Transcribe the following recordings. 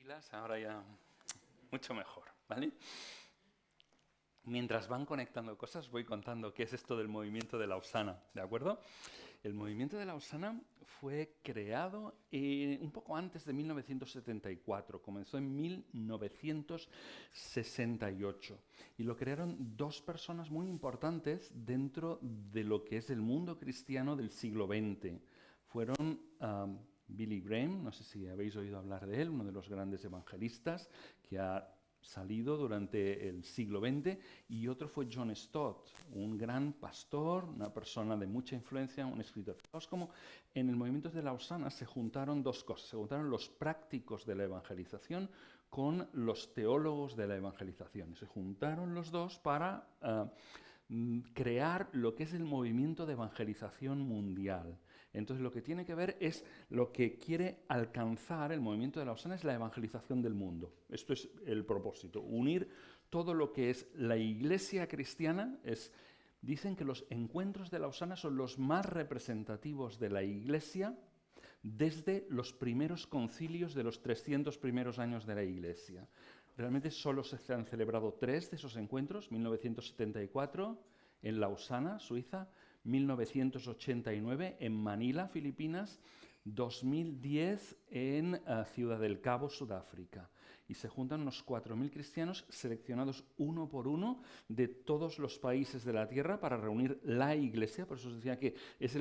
pilas, ahora ya mucho mejor, ¿vale? Mientras van conectando cosas, voy contando qué es esto del movimiento de Lausana, ¿de acuerdo? El movimiento de Lausana fue creado un poco antes de 1974, comenzó en 1968 y lo crearon dos personas muy importantes dentro de lo que es el mundo cristiano del siglo XX. Fueron Billy Graham, no sé si habéis oído hablar de él, uno de los grandes evangelistas que ha salido durante el siglo XX, y otro fue John Stott, un gran pastor, una persona de mucha influencia, un escritor. Fijaos como en el movimiento de Lausana se juntaron dos cosas, se juntaron los prácticos de la evangelización con los teólogos de la evangelización. Se juntaron los dos para crear lo que es el movimiento de evangelización mundial. Entonces lo que tiene que ver es lo que quiere alcanzar el movimiento de Lausana es la evangelización del mundo. Esto es el propósito, unir todo lo que es la iglesia cristiana. Dicen que los encuentros de Lausana son los más representativos de la iglesia desde los primeros concilios de los 300 primeros años de la iglesia. Realmente solo se han celebrado 3 de esos encuentros, 1974 en Lausana, Suiza, 1989 en Manila, Filipinas, 2010 en Ciudad del Cabo, Sudáfrica. Y se juntan unos 4.000 cristianos seleccionados uno por uno de todos los países de la tierra para reunir la iglesia. Por eso os decía que es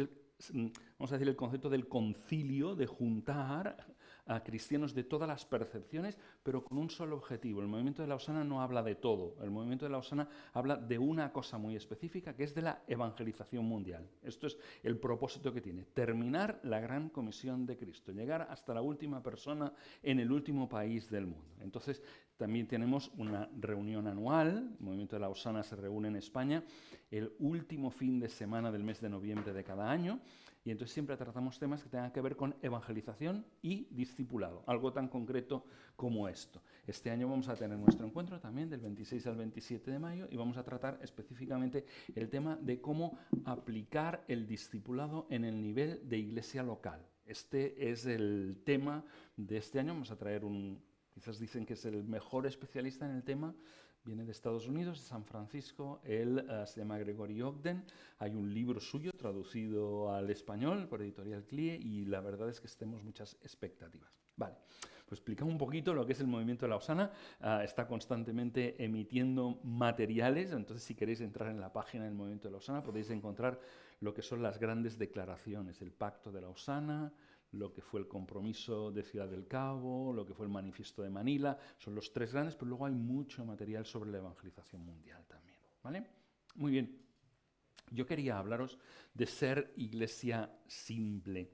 vamos a decir, el concepto del concilio, de juntar a cristianos de todas las percepciones, pero con un solo objetivo. El movimiento de Lausana no habla de todo. El movimiento de Lausana habla de una cosa muy específica, que es de la evangelización mundial. Esto es el propósito que tiene: terminar la gran comisión de Cristo, llegar hasta la última persona en el último país del mundo. Entonces, también tenemos una reunión anual. El movimiento de Lausana se reúne en España el último fin de semana del mes de noviembre de cada año, y entonces siempre tratamos temas que tengan que ver con evangelización y discipulado, algo tan concreto como esto. Este año vamos a tener nuestro encuentro también del 26 al 27 de mayo y vamos a tratar específicamente el tema de cómo aplicar el discipulado en el nivel de iglesia local. Este es el tema de este año. Vamos a traer quizás dicen que es el mejor especialista en el tema. Viene de Estados Unidos, de San Francisco. Él se llama Gregory Ogden. Hay un libro suyo traducido al español por Editorial CLIE y la verdad es que tenemos muchas expectativas. Vale, pues explicamos un poquito lo que es el movimiento de Lausana. Está constantemente emitiendo materiales, entonces si queréis entrar en la página del movimiento de Lausana podéis encontrar lo que son las grandes declaraciones, el Pacto de Lausana, lo que fue el compromiso de Ciudad del Cabo, lo que fue el manifiesto de Manila. Son los 3 grandes, pero luego hay mucho material sobre la evangelización mundial también, ¿vale? Muy bien. Yo quería hablaros de ser iglesia simple.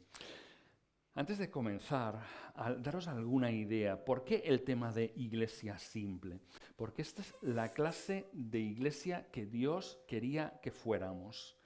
Antes de comenzar, daros alguna idea. ¿Por qué el tema de iglesia simple? Porque esta es la clase de iglesia que Dios quería que fuéramos.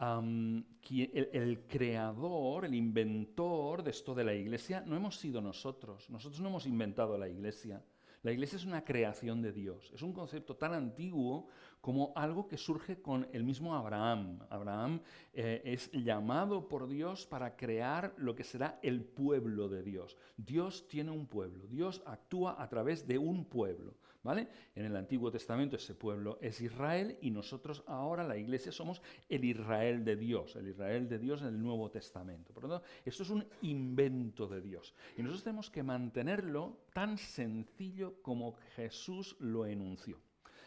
El creador, el inventor de esto de la iglesia no hemos sido nosotros. Nosotros no hemos inventado la iglesia. La iglesia es una creación de Dios. Es un concepto tan antiguo como algo que surge con el mismo Abraham. Abraham es llamado por Dios para crear lo que será el pueblo de Dios. Dios tiene un pueblo. Dios actúa a través de un pueblo, ¿vale? En el Antiguo Testamento ese pueblo es Israel y nosotros ahora, la iglesia, somos el Israel de Dios en el Nuevo Testamento. Por lo tanto, esto es un invento de Dios. Y nosotros tenemos que mantenerlo tan sencillo como Jesús lo enunció.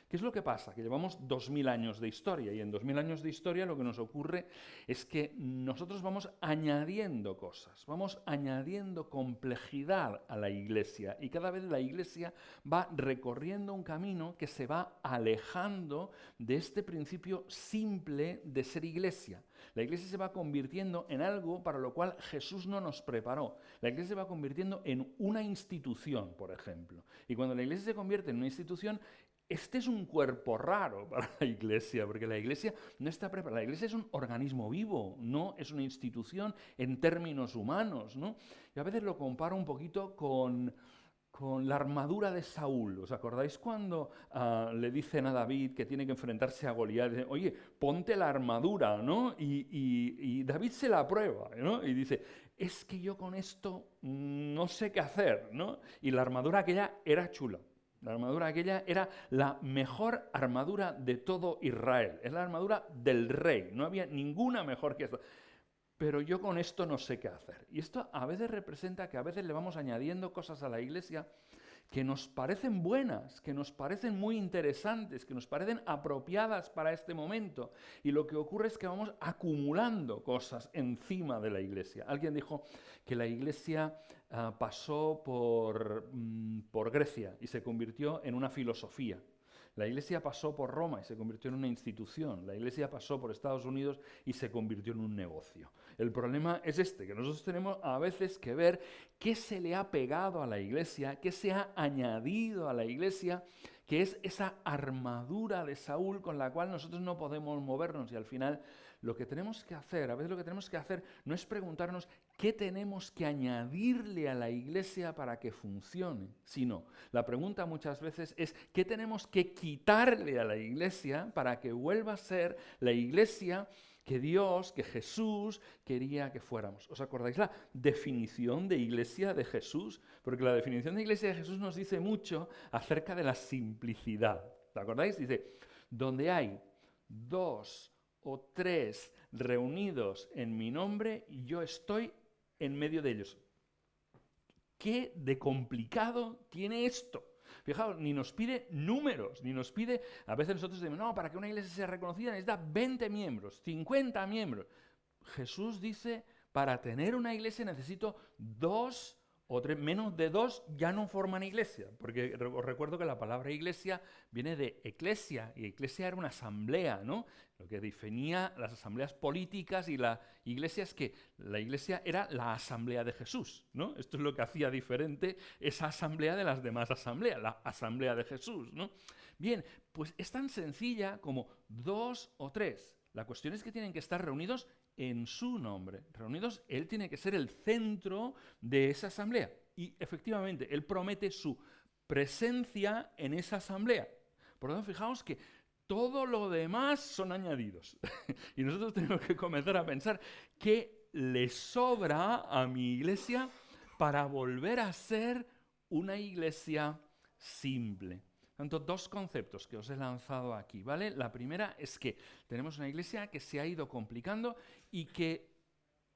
¿Qué es lo que pasa? Que llevamos 2000 años de historia y en 2000 años de historia lo que nos ocurre es que nosotros vamos añadiendo cosas, vamos añadiendo complejidad a la iglesia y cada vez la iglesia va recorriendo un camino que se va alejando de este principio simple de ser iglesia. La iglesia se va convirtiendo en algo para lo cual Jesús no nos preparó. La iglesia se va convirtiendo en una institución, por ejemplo. Y cuando la iglesia se convierte en una institución, este es un cuerpo raro para la iglesia, porque la iglesia no está preparada. La iglesia es un organismo vivo, no es una institución en términos humanos, ¿no? Yo a veces lo comparo un poquito con con la armadura de Saúl. ¿Os acordáis cuando le dicen a David que tiene que enfrentarse a Goliat? Dicen, oye, ponte la armadura, ¿no? Y David se la prueba, ¿no? Y dice, es que yo con esto no sé qué hacer, ¿no? Y la armadura aquella era chula. La armadura aquella era la mejor armadura de todo Israel. Es la armadura del rey. No había ninguna mejor que esta. Pero yo con esto no sé qué hacer. Y esto a veces representa que a veces le vamos añadiendo cosas a la iglesia que nos parecen buenas, que nos parecen muy interesantes, que nos parecen apropiadas para este momento. Y lo que ocurre es que vamos acumulando cosas encima de la iglesia. Alguien dijo que la iglesia pasó por Grecia y se convirtió en una filosofía. La Iglesia pasó por Roma y se convirtió en una institución. La Iglesia pasó por Estados Unidos y se convirtió en un negocio. El problema es este, que nosotros tenemos a veces que ver qué se le ha pegado a la Iglesia, qué se ha añadido a la Iglesia, que es esa armadura de Saúl con la cual nosotros no podemos movernos. Y al final lo que tenemos que hacer, a veces lo que tenemos que hacer no es preguntarnos qué tenemos que añadirle a la iglesia para que funcione, sino la pregunta muchas veces es qué tenemos que quitarle a la iglesia para que vuelva a ser la iglesia que Dios, que Jesús quería que fuéramos. ¿Os acordáis la definición de iglesia de Jesús? Porque la definición de iglesia de Jesús nos dice mucho acerca de la simplicidad. ¿Te acordáis? Dice, donde hay 2 o 3 reunidos en mi nombre, yo estoy en medio de ellos. ¿Qué de complicado tiene esto? Fijaos, ni nos pide números, ni nos pide... A veces nosotros decimos, no, para que una iglesia sea reconocida necesita 20 miembros, 50 miembros. Jesús dice, para tener una iglesia necesito 2 o 3, menos de 2 ya no forman iglesia, porque os recuerdo que la palabra iglesia viene de eclesia, y eclesia era una asamblea, ¿no? Lo que definía las asambleas políticas y la iglesia es que la iglesia era la asamblea de Jesús, ¿no? Esto es lo que hacía diferente esa asamblea de las demás asambleas, la asamblea de Jesús, ¿no? Bien, pues es tan sencilla como 2 o 3. La cuestión es que tienen que estar reunidos en su nombre. Reunidos, Él tiene que ser el centro de esa asamblea. Y efectivamente, Él promete su presencia en esa asamblea. Por lo tanto, fijaos que todo lo demás son añadidos. Y nosotros tenemos que comenzar a pensar qué le sobra a mi iglesia para volver a ser una iglesia simple. Tanto, 2 conceptos que os he lanzado aquí, ¿vale? La primera es que tenemos una iglesia que se ha ido complicando y que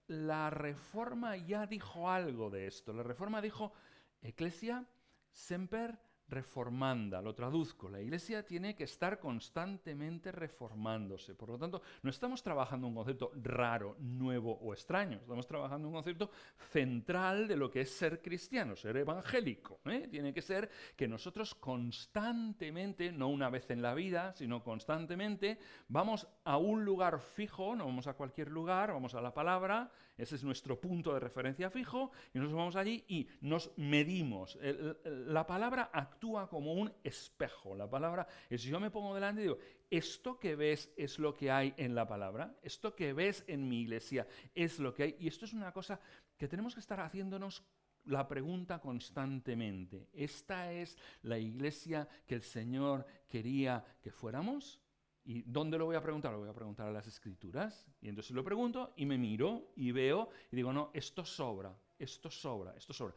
la Reforma ya dijo algo de esto. La Reforma dijo, Ecclesia semper reformanda, lo traduzco, la iglesia tiene que estar constantemente reformándose. Por lo tanto, no estamos trabajando un concepto raro, nuevo o extraño, estamos trabajando un concepto central de lo que es ser cristiano, ser evangélico, ¿eh? Tiene que ser que nosotros constantemente, no una vez en la vida, sino constantemente, vamos a un lugar fijo, no vamos a cualquier lugar, vamos a la palabra, ese es nuestro punto de referencia fijo, y nos vamos allí y nos medimos. La palabra actúa como un espejo. La palabra es, yo me pongo delante y digo, esto que ves es lo que hay en la palabra, esto que ves en mi iglesia es lo que hay, y esto es una cosa que tenemos que estar haciéndonos la pregunta constantemente. ¿Esta es la iglesia que el Señor quería que fuéramos? ¿Y dónde lo voy a preguntar? Lo voy a preguntar a las Escrituras. Y entonces lo pregunto y me miro y veo y digo, no, esto sobra, esto sobra, esto sobra.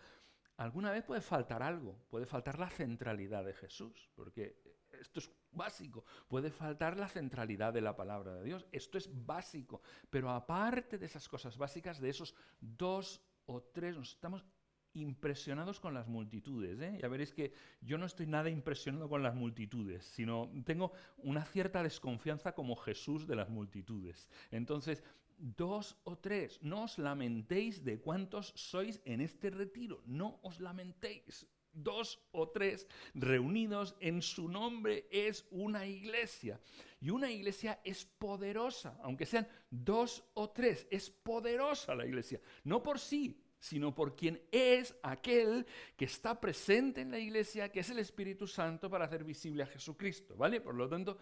Alguna vez puede faltar algo, puede faltar la centralidad de Jesús, porque esto es básico. Puede faltar la centralidad de la palabra de Dios, esto es básico. Pero aparte de esas cosas básicas, de esos 2 o 3, nos estamos impresionados con las multitudes, ¿eh? Ya veréis que yo no estoy nada impresionado con las multitudes, sino tengo una cierta desconfianza como Jesús de las multitudes. Entonces, 2 o 3, no os lamentéis de cuántos sois en este retiro, no os lamentéis. 2 o 3 reunidos en su nombre es una iglesia. Y una iglesia es poderosa, aunque sean 2 o 3, es poderosa la iglesia, no por sí, sino por quien es aquel que está presente en la iglesia, que es el Espíritu Santo para hacer visible a Jesucristo, ¿vale? Por lo tanto,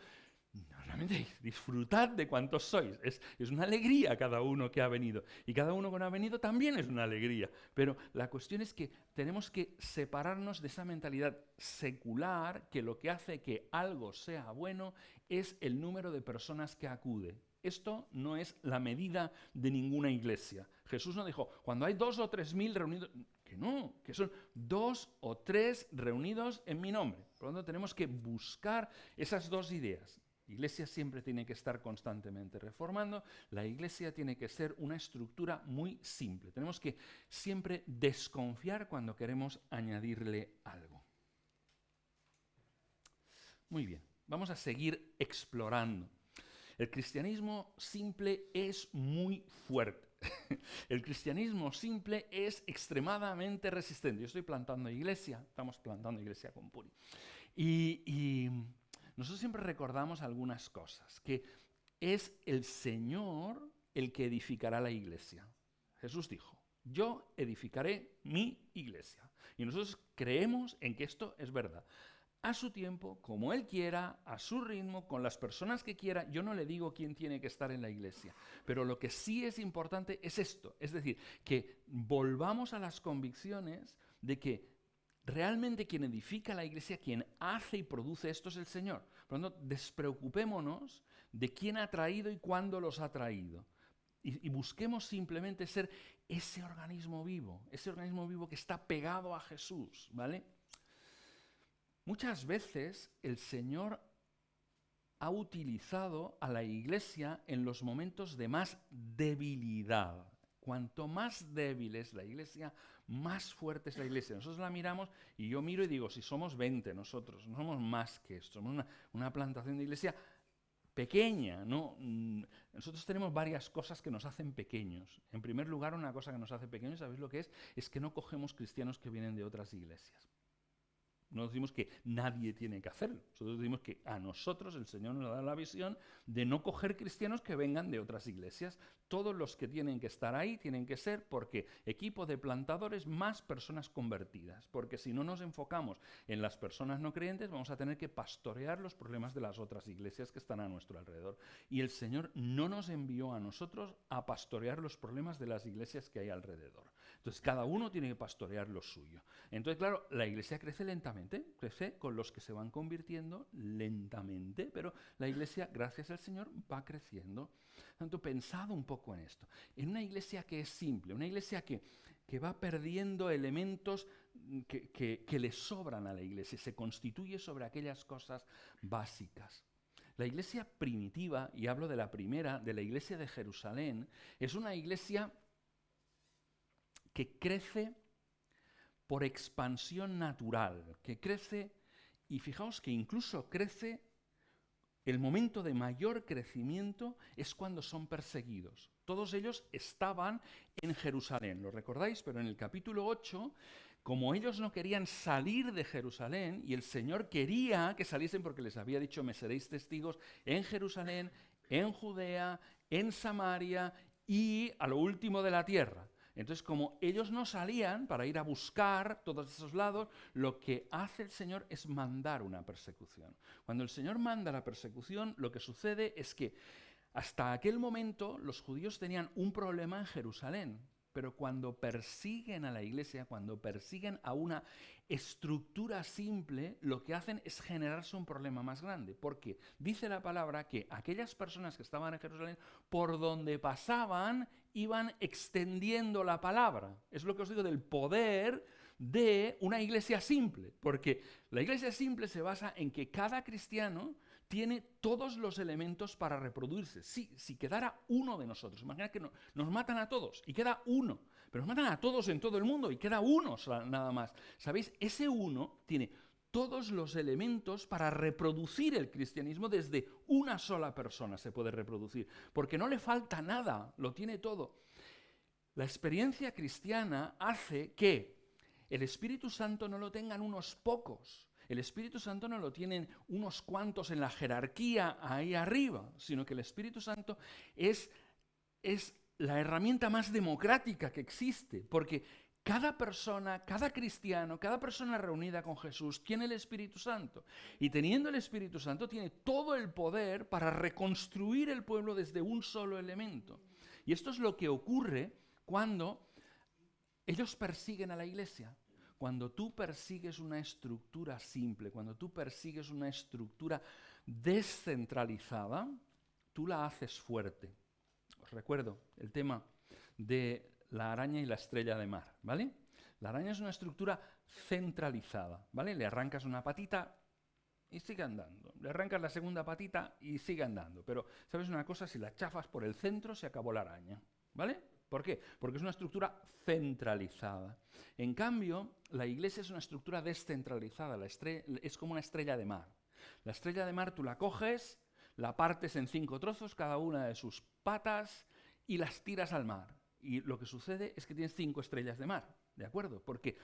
realmente disfrutad de cuantos sois. Es una alegría cada uno que ha venido. Y cada uno que no ha venido también es una alegría. Pero la cuestión es que tenemos que separarnos de esa mentalidad secular que lo que hace que algo sea bueno es el número de personas que acude. Esto no es la medida de ninguna iglesia. Jesús no dijo, cuando hay 2 o 3 mil reunidos, que no, que son 2 o 3 reunidos en mi nombre. Por lo tanto, tenemos que buscar esas dos ideas. La iglesia siempre tiene que estar constantemente reformando. La iglesia tiene que ser una estructura muy simple. Tenemos que siempre desconfiar cuando queremos añadirle algo. Muy bien, vamos a seguir explorando. El cristianismo simple es muy fuerte. El cristianismo simple es extremadamente resistente. Yo estoy plantando iglesia, estamos plantando iglesia con Puri. Y nosotros siempre recordamos algunas cosas, que es el Señor el que edificará la iglesia. Jesús dijo, yo edificaré mi iglesia. Y nosotros creemos en que esto es verdad. A su tiempo, como Él quiera, a su ritmo, con las personas que quiera. Yo no le digo quién tiene que estar en la iglesia, pero lo que sí es importante es esto, es decir, que volvamos a las convicciones de que realmente quien edifica la iglesia, quien hace y produce esto es el Señor. Por lo tanto, despreocupémonos de quién ha traído y cuándo los ha traído. Y busquemos simplemente ser ese organismo vivo que está pegado a Jesús, ¿vale? Muchas veces el Señor ha utilizado a la iglesia en los momentos de más debilidad. Cuanto más débil es la iglesia, más fuerte es la iglesia. Nosotros la miramos y yo miro y digo, si somos 20 nosotros, no somos más que esto, somos una plantación de iglesia pequeña, ¿no? Nosotros tenemos varias cosas que nos hacen pequeños. En primer lugar, una cosa que nos hace pequeños, ¿sabéis lo que es? Es que no cogemos cristianos que vienen de otras iglesias. No decimos que nadie tiene que hacerlo. Nosotros decimos que a nosotros el Señor nos da la visión de no coger cristianos que vengan de otras iglesias. Todos los que tienen que estar ahí tienen que ser porque equipo de plantadores más personas convertidas. Porque si no nos enfocamos en las personas no creyentes, vamos a tener que pastorear los problemas de las otras iglesias que están a nuestro alrededor. Y el Señor no nos envió a nosotros a pastorear los problemas de las iglesias que hay alrededor. Entonces cada uno tiene que pastorear lo suyo. Entonces, claro, la iglesia crece lentamente, crece con los que se van convirtiendo lentamente, pero la iglesia, gracias al Señor, va creciendo. Tanto pensado un poco en esto. En una iglesia que es simple, una iglesia que va perdiendo elementos que le sobran a la iglesia, se constituye sobre aquellas cosas básicas. La iglesia primitiva, y hablo de la primera, de la iglesia de Jerusalén, es una iglesia que crece por expansión natural, que crece, y fijaos que incluso crece, el momento de mayor crecimiento es cuando son perseguidos. Todos ellos estaban en Jerusalén, ¿lo recordáis? Pero en el capítulo 8, como ellos no querían salir de Jerusalén, y el Señor quería que saliesen porque les había dicho, me seréis testigos en Jerusalén, en Judea, en Samaria y a lo último de la tierra. Entonces, como ellos no salían para ir a buscar todos esos lados, lo que hace el Señor es mandar una persecución. Cuando el Señor manda la persecución, lo que sucede es que hasta aquel momento los judíos tenían un problema en Jerusalén, pero cuando persiguen a la iglesia, cuando persiguen a una estructura simple, lo que hacen es generarse un problema más grande, porque dice la palabra que aquellas personas que estaban en Jerusalén, por donde pasaban, iban extendiendo la palabra. Es lo que os digo del poder de una iglesia simple, porque la iglesia simple se basa en que cada cristiano tiene todos los elementos para reproducirse. Sí, si quedara uno de nosotros, imagina que nos matan a todos y queda uno, pero nos matan a todos en todo el mundo y queda uno nada más. ¿Sabéis? Ese uno tiene todos los elementos para reproducir el cristianismo desde una sola persona se puede reproducir, porque no le falta nada, lo tiene todo. La experiencia cristiana hace que el Espíritu Santo no lo tengan unos pocos. El Espíritu Santo no lo tienen unos cuantos en la jerarquía ahí arriba, sino que el Espíritu Santo es la herramienta más democrática que existe, porque Cada persona, cada cristiano, cada persona reunida con Jesús tiene el Espíritu Santo. Y teniendo el Espíritu Santo tiene todo el poder para reconstruir el pueblo desde un solo elemento. Y esto es lo que ocurre cuando ellos persiguen a la iglesia. Cuando tú persigues una estructura simple, cuando tú persigues una estructura descentralizada, tú la haces fuerte. Os recuerdo el tema de la araña y la estrella de mar, ¿vale? La araña es una estructura centralizada, ¿vale? Le arrancas una patita y sigue andando. Le arrancas la segunda patita y sigue andando. Pero, ¿sabes una cosa? Si la chafas por el centro, se acabó la araña, ¿vale? ¿Por qué? Porque es una estructura centralizada. En cambio, la iglesia es una estructura descentralizada. Es como una estrella de mar. La estrella de mar tú la coges, la partes en 5 trozos, cada una de sus patas, y las tiras al mar. Y lo que sucede es que tienes 5 estrellas de mar, ¿de acuerdo? Porque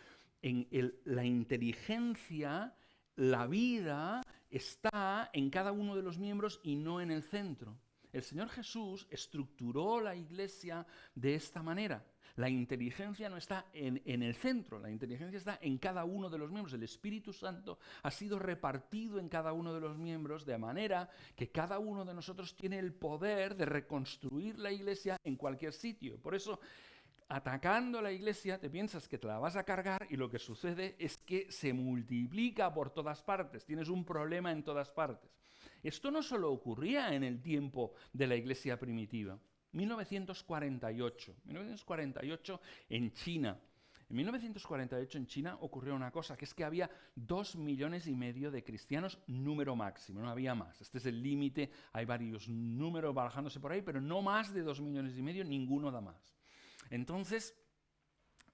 en la inteligencia, la vida está en cada uno de los miembros y no en el centro. El Señor Jesús estructuró la iglesia de esta manera. La inteligencia no está en el centro, la inteligencia está en cada uno de los miembros. El Espíritu Santo ha sido repartido en cada uno de los miembros de manera que cada uno de nosotros tiene el poder de reconstruir la iglesia en cualquier sitio. Por eso, atacando a la iglesia, te piensas que te la vas a cargar y lo que sucede es que se multiplica por todas partes. Tienes un problema en todas partes. Esto no solo ocurría en el tiempo de la iglesia primitiva. 1948 en China. En 1948 en China ocurrió una cosa, que es que había 2,5 millones de cristianos, número máximo, no había más. Este es el límite, hay varios números barajándose por ahí, pero no más de 2,5 millones, ninguno da más. Entonces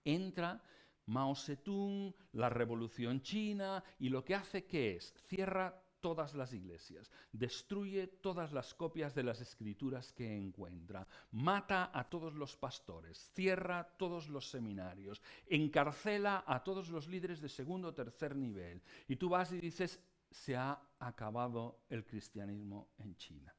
entra Mao Zedong, la revolución china, y lo que hace, ¿qué es? Cierra todas las iglesias, destruye todas las copias de las escrituras que encuentra, mata a todos los pastores, cierra todos los seminarios, encarcela a todos los líderes de segundo o tercer nivel. Y tú vas y dices, se ha acabado el cristianismo en China.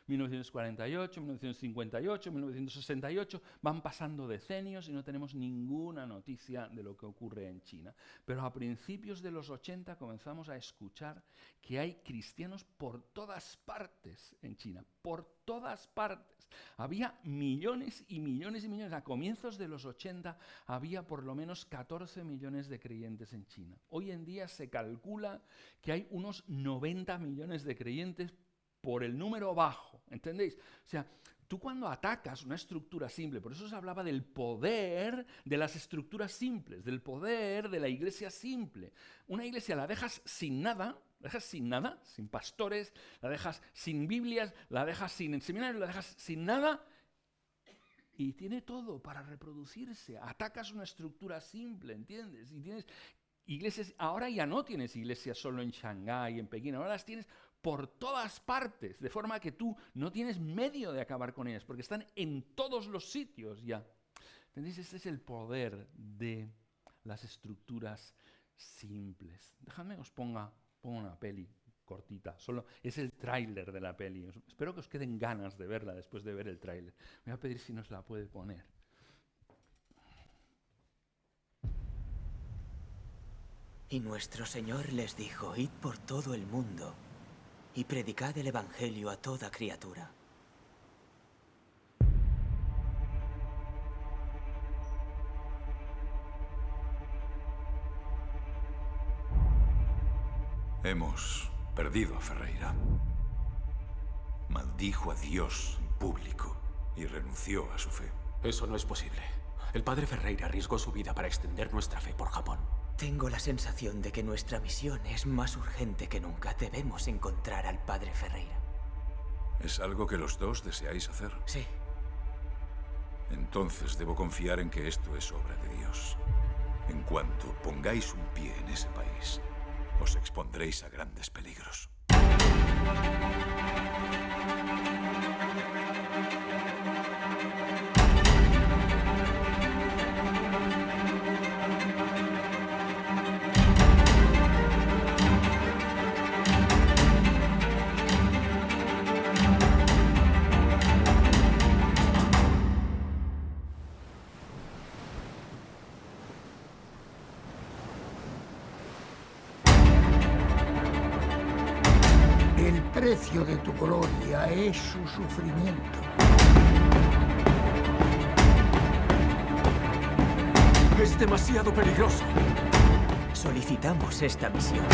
1948, 1958, 1968, van pasando decenios y no tenemos ninguna noticia de lo que ocurre en China. Pero a principios de los 80 comenzamos a escuchar que hay cristianos por todas partes en China, por todas partes. Había millones y millones y millones. A comienzos de los 80 había por lo menos 14 millones de creyentes en China. Hoy en día se calcula que hay unos 90 millones de creyentes por el número bajo, ¿entendéis? O sea, tú cuando atacas una estructura simple, por eso se hablaba del poder de las estructuras simples, del poder de la iglesia simple. Una iglesia la dejas sin nada, sin pastores, la dejas sin Biblias, la dejas sin seminarios, la dejas sin nada, y tiene todo para reproducirse. Atacas una estructura simple, ¿entiendes? Y tienes iglesias, ahora ya no tienes iglesias solo en Shanghái, en Pekín, ahora las tienes por todas partes, de forma que tú no tienes medio de acabar con ellas, porque están en todos los sitios ya. ¿Entendéis? Este es el poder de las estructuras simples. Dejadme que os ponga una peli cortita, solo es el tráiler de la peli. Espero que os queden ganas de verla después de ver el tráiler. Me voy a pedir si nos la puede poner. Y nuestro Señor les dijo, id por todo el mundo y predicad el Evangelio a toda criatura. Hemos perdido a Ferreira. Maldijo a Dios en público y renunció a su fe. Eso no es posible. El padre Ferreira arriesgó su vida para extender nuestra fe por Japón. Tengo la sensación de que nuestra misión es más urgente que nunca. Debemos encontrar al padre Ferreira. ¿Es algo que los dos deseáis hacer? Sí. Entonces debo confiar en que esto es obra de Dios. En cuanto pongáis un pie en ese país, os expondréis a grandes peligros. precio de tu gloria es su sufrimiento. Es demasiado peligroso. Solicitamos esta misión.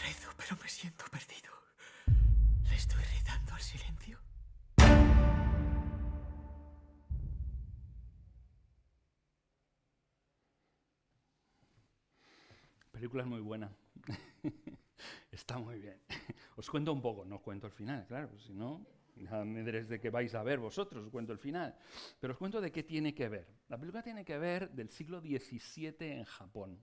Rezo, pero me siento perdido. ¿Le estoy rezando al silencio? La película es muy buena. Está muy bien. Os cuento un poco, no os cuento el final, claro, si no, ya me diréis de qué vais a ver vosotros, os cuento el final. Pero os cuento de qué tiene que ver. La película tiene que ver del siglo XVII en Japón.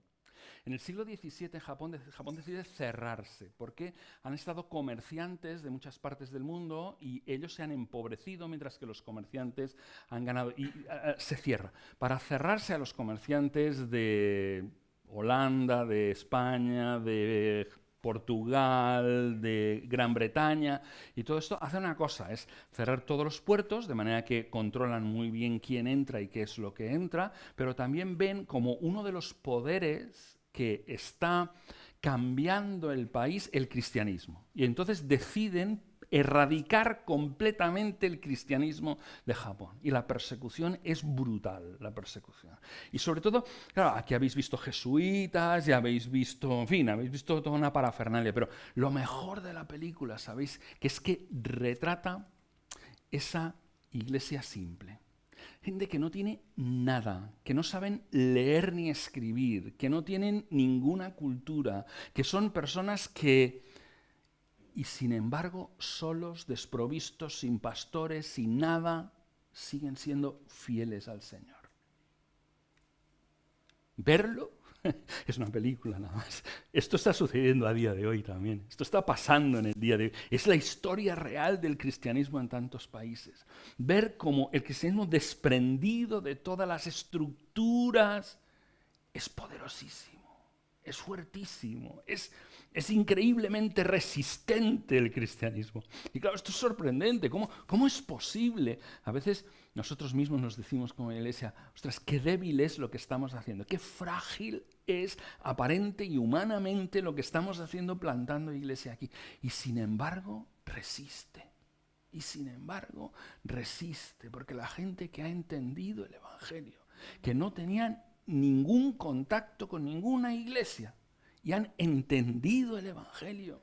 En el siglo XVII en Japón decide cerrarse porque han estado comerciantes de muchas partes del mundo y ellos se han empobrecido mientras que los comerciantes han ganado. Y se cierra. Para cerrarse a los comerciantes de Holanda, de España, de Portugal, de Gran Bretaña, y todo esto hace una cosa, es cerrar todos los puertos, de manera que controlan muy bien quién entra y qué es lo que entra, pero también ven como uno de los poderes que está cambiando el país, el cristianismo. Y entonces deciden erradicar completamente el cristianismo de Japón. Y la persecución es brutal, la persecución. Y sobre todo, claro, aquí habéis visto jesuitas, ya habéis visto, en fin, habéis visto toda una parafernalia, pero lo mejor de la película, ¿sabéis? Que es que retrata esa iglesia simple. Gente que no tiene nada, que no saben leer ni escribir, que no tienen ninguna cultura, que son personas que, y sin embargo, solos, desprovistos, sin pastores, sin nada, siguen siendo fieles al Señor. Verlo es una película nada más. Esto está sucediendo a día de hoy también. Esto está pasando en el día de hoy. Es la historia real del cristianismo en tantos países. Ver cómo el cristianismo desprendido de todas las estructuras es poderosísimo, es fuertísimo, es increíblemente resistente el cristianismo. Y claro, esto es sorprendente. ¿Cómo es posible? A veces nosotros mismos nos decimos como iglesia, ostras, qué débil es lo que estamos haciendo, qué frágil es aparente y humanamente lo que estamos haciendo plantando iglesia aquí. Y sin embargo, resiste. Y sin embargo, resiste, porque la gente que ha entendido el Evangelio, que no tenían ningún contacto con ninguna iglesia, y han entendido el Evangelio,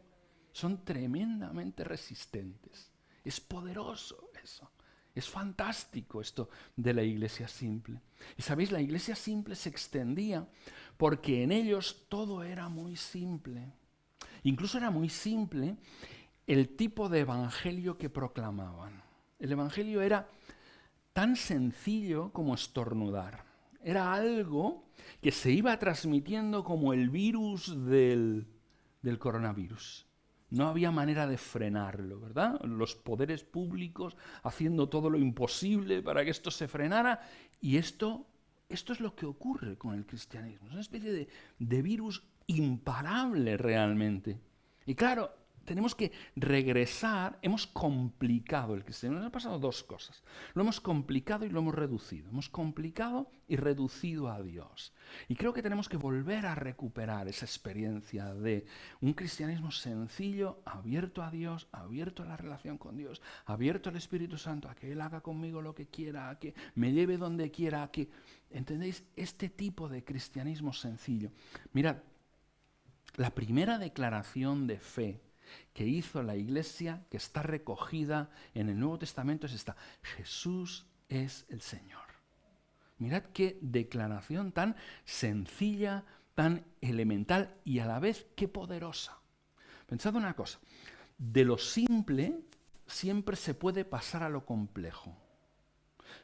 son tremendamente resistentes. Es poderoso eso. Es fantástico esto de la iglesia simple. Y sabéis, la iglesia simple se extendía porque en ellos todo era muy simple. Incluso era muy simple el tipo de evangelio que proclamaban. El evangelio era tan sencillo como estornudar. Era algo que se iba transmitiendo como el virus del coronavirus. No había manera de frenarlo, ¿verdad? Los poderes públicos haciendo todo lo imposible para que esto se frenara. Y esto es lo que ocurre con el cristianismo. Es una especie de virus imparable realmente. Y claro, tenemos que regresar, hemos complicado el cristianismo. Nos han pasado dos cosas. Lo hemos complicado y lo hemos reducido. Hemos complicado y reducido a Dios. Y creo que tenemos que volver a recuperar esa experiencia de un cristianismo sencillo, abierto a Dios, abierto a la relación con Dios, abierto al Espíritu Santo, a que Él haga conmigo lo que quiera, a que me lleve donde quiera, a que... ¿Entendéis? Este tipo de cristianismo sencillo. Mirad, la primera declaración de fe que hizo la Iglesia, que está recogida en el Nuevo Testamento, es esta: Jesús es el Señor. Mirad qué declaración tan sencilla, tan elemental y a la vez qué poderosa. Pensad una cosa, de lo simple siempre se puede pasar a lo complejo.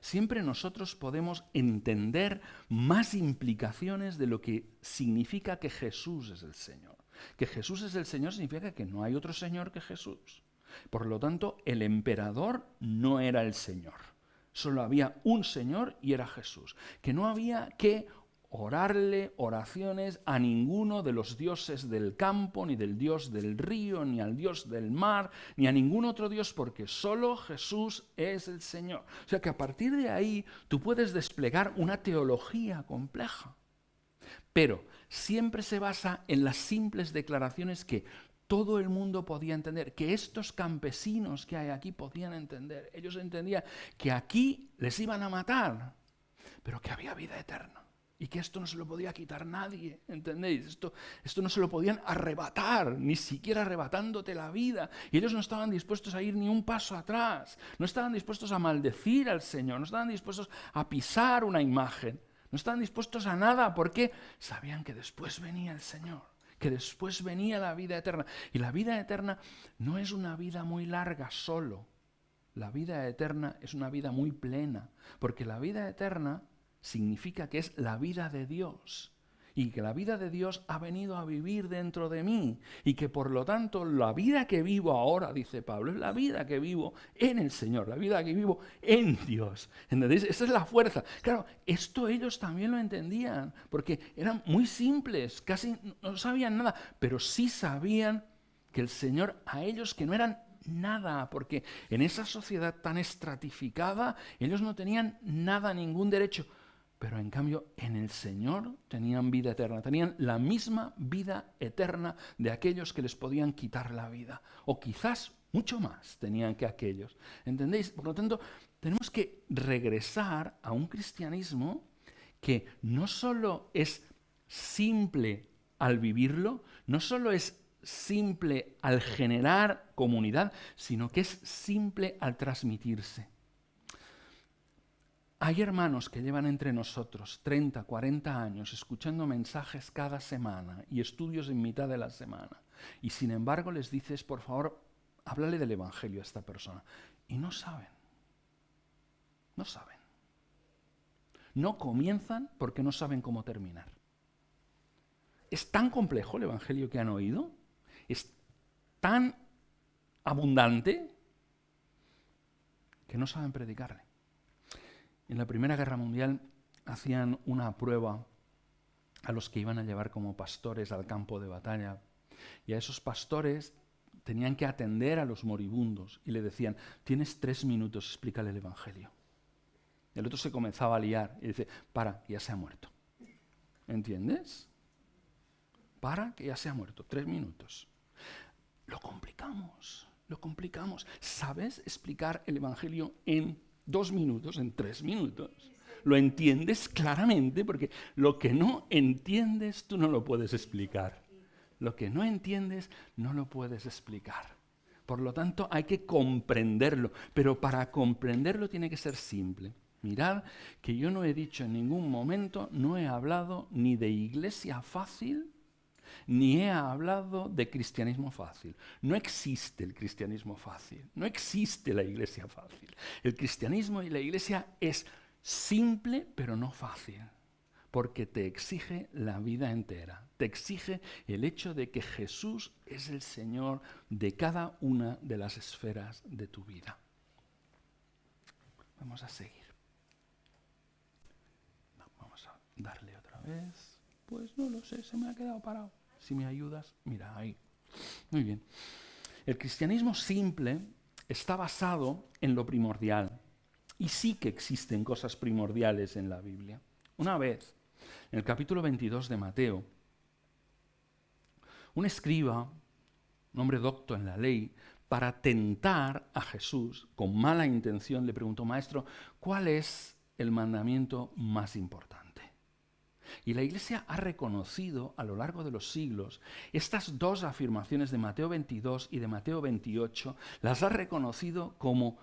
Siempre nosotros podemos entender más implicaciones de lo que significa que Jesús es el Señor. Que Jesús es el Señor significa que no hay otro Señor que Jesús. Por lo tanto, el emperador no era el Señor. Solo había un Señor y era Jesús. Que no había que orarle oraciones a ninguno de los dioses del campo, ni del dios del río, ni al dios del mar, ni a ningún otro dios, porque solo Jesús es el Señor. O sea que a partir de ahí tú puedes desplegar una teología compleja. Pero siempre se basa en las simples declaraciones que todo el mundo podía entender, que estos campesinos que hay aquí podían entender. Ellos entendían que aquí les iban a matar, pero que había vida eterna. Y que esto no se lo podía quitar nadie, ¿entendéis? Esto no se lo podían arrebatar, ni siquiera arrebatándote la vida. Y ellos no estaban dispuestos a ir ni un paso atrás, no estaban dispuestos a maldecir al Señor, no estaban dispuestos a pisar una imagen, no estaban dispuestos a nada, porque sabían que después venía el Señor, que después venía la vida eterna. Y la vida eterna no es una vida muy larga solo, la vida eterna es una vida muy plena, porque la vida eterna significa que es la vida de Dios y que la vida de Dios ha venido a vivir dentro de mí y que por lo tanto la vida que vivo ahora, dice Pablo, es la vida que vivo en el Señor, la vida que vivo en Dios. ¿Entendéis? Esa es la fuerza. Claro, esto ellos también lo entendían porque eran muy simples, casi no sabían nada, pero sí sabían que el Señor a ellos que no eran nada, porque en esa sociedad tan estratificada ellos no tenían nada, ningún derecho. Pero en cambio, en el Señor tenían vida eterna, tenían la misma vida eterna de aquellos que les podían quitar la vida. O quizás mucho más tenían que aquellos. ¿Entendéis? Por lo tanto, tenemos que regresar a un cristianismo que no solo es simple al vivirlo, no solo es simple al generar comunidad, sino que es simple al transmitirse. Hay hermanos que llevan entre nosotros 30, 40 años escuchando mensajes cada semana y estudios en mitad de la semana. Y sin embargo les dices, por favor, háblale del Evangelio a esta persona. Y no saben. No saben. No comienzan porque no saben cómo terminar. Es tan complejo el Evangelio que han oído, es tan abundante que no saben predicarle. En la Primera Guerra Mundial hacían una prueba a los que iban a llevar como pastores al campo de batalla. Y a esos pastores tenían que atender a los moribundos y le decían, tienes 3 minutos, explícale el Evangelio. El otro se comenzaba a liar y dice, para, que ya se ha muerto. ¿Entiendes? Para, que ya se ha muerto. 3 minutos. Lo complicamos. ¿Sabes explicar el Evangelio en 2 minutos, en 3 minutos? Lo entiendes claramente porque lo que no entiendes tú no lo puedes explicar. Lo que no entiendes no lo puedes explicar. Por lo tanto hay que comprenderlo, pero para comprenderlo tiene que ser simple. Mirad que yo no he dicho en ningún momento, no he hablado ni de iglesia fácil, ni he hablado de cristianismo fácil. No existe el cristianismo fácil, no existe la iglesia fácil. El cristianismo y la iglesia es simple pero no fácil, porque te exige la vida entera, te exige el hecho de que Jesús es el Señor de cada una de las esferas de tu vida. Vamos a seguir. Vamos a darle otra vez. Pues no lo sé, se me ha quedado parado. Si me ayudas, mira, ahí. Muy bien. El cristianismo simple está basado en lo primordial. Y sí que existen cosas primordiales en la Biblia. Una vez, en el capítulo 22 de Mateo, un escriba, un hombre docto en la ley, para tentar a Jesús, con mala intención, le preguntó, Maestro, ¿cuál es el mandamiento más importante? Y la Iglesia ha reconocido a lo largo de los siglos estas 2 afirmaciones de Mateo 22 y de Mateo 28, las ha reconocido como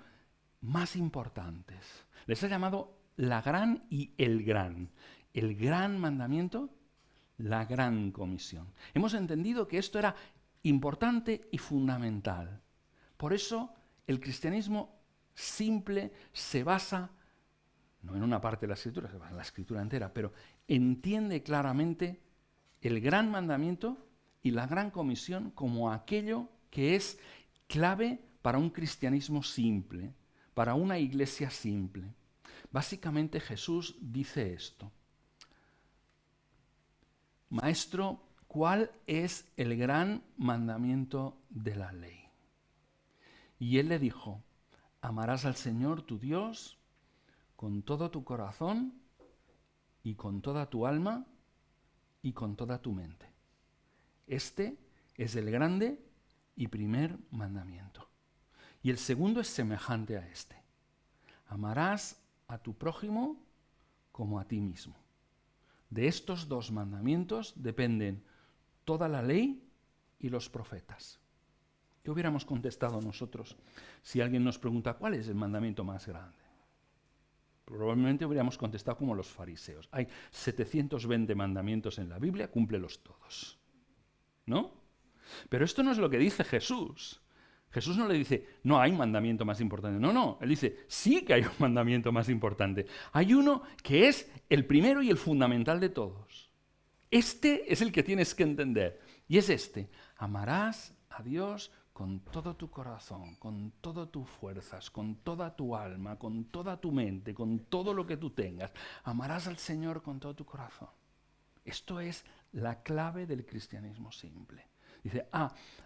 más importantes. Les ha llamado la gran y el gran. El gran mandamiento, la gran comisión. Hemos entendido que esto era importante y fundamental. Por eso el cristianismo simple se basa, no en una parte de la Escritura, se basa en la Escritura entera, pero entiende claramente el gran mandamiento y la gran comisión como aquello que es clave para un cristianismo simple, para una iglesia simple? Básicamente Jesús dice esto. Maestro, ¿cuál es el gran mandamiento de la ley? Y él le dijo, amarás al Señor tu Dios con todo tu corazón y con toda tu alma y con toda tu mente. Este es el grande y primer mandamiento. Y el segundo es semejante a este. Amarás a tu prójimo como a ti mismo. De estos dos mandamientos dependen toda la ley y los profetas. ¿Qué hubiéramos contestado nosotros si alguien nos pregunta cuál es el mandamiento más grande? Probablemente hubiéramos contestado como los fariseos. Hay 720 mandamientos en la Biblia, cúmplelos todos. ¿No? Pero esto no es lo que dice Jesús. Jesús no le dice, no hay mandamiento más importante. No. Él dice, sí que hay un mandamiento más importante. Hay uno que es el primero y el fundamental de todos. Este es el que tienes que entender. Y es este. Amarás a Dios con todo tu corazón, con todas tus fuerzas, con toda tu alma, con toda tu mente, con todo lo que tú tengas. Amarás al Señor con todo tu corazón. Esto es la clave del cristianismo simple. Dice,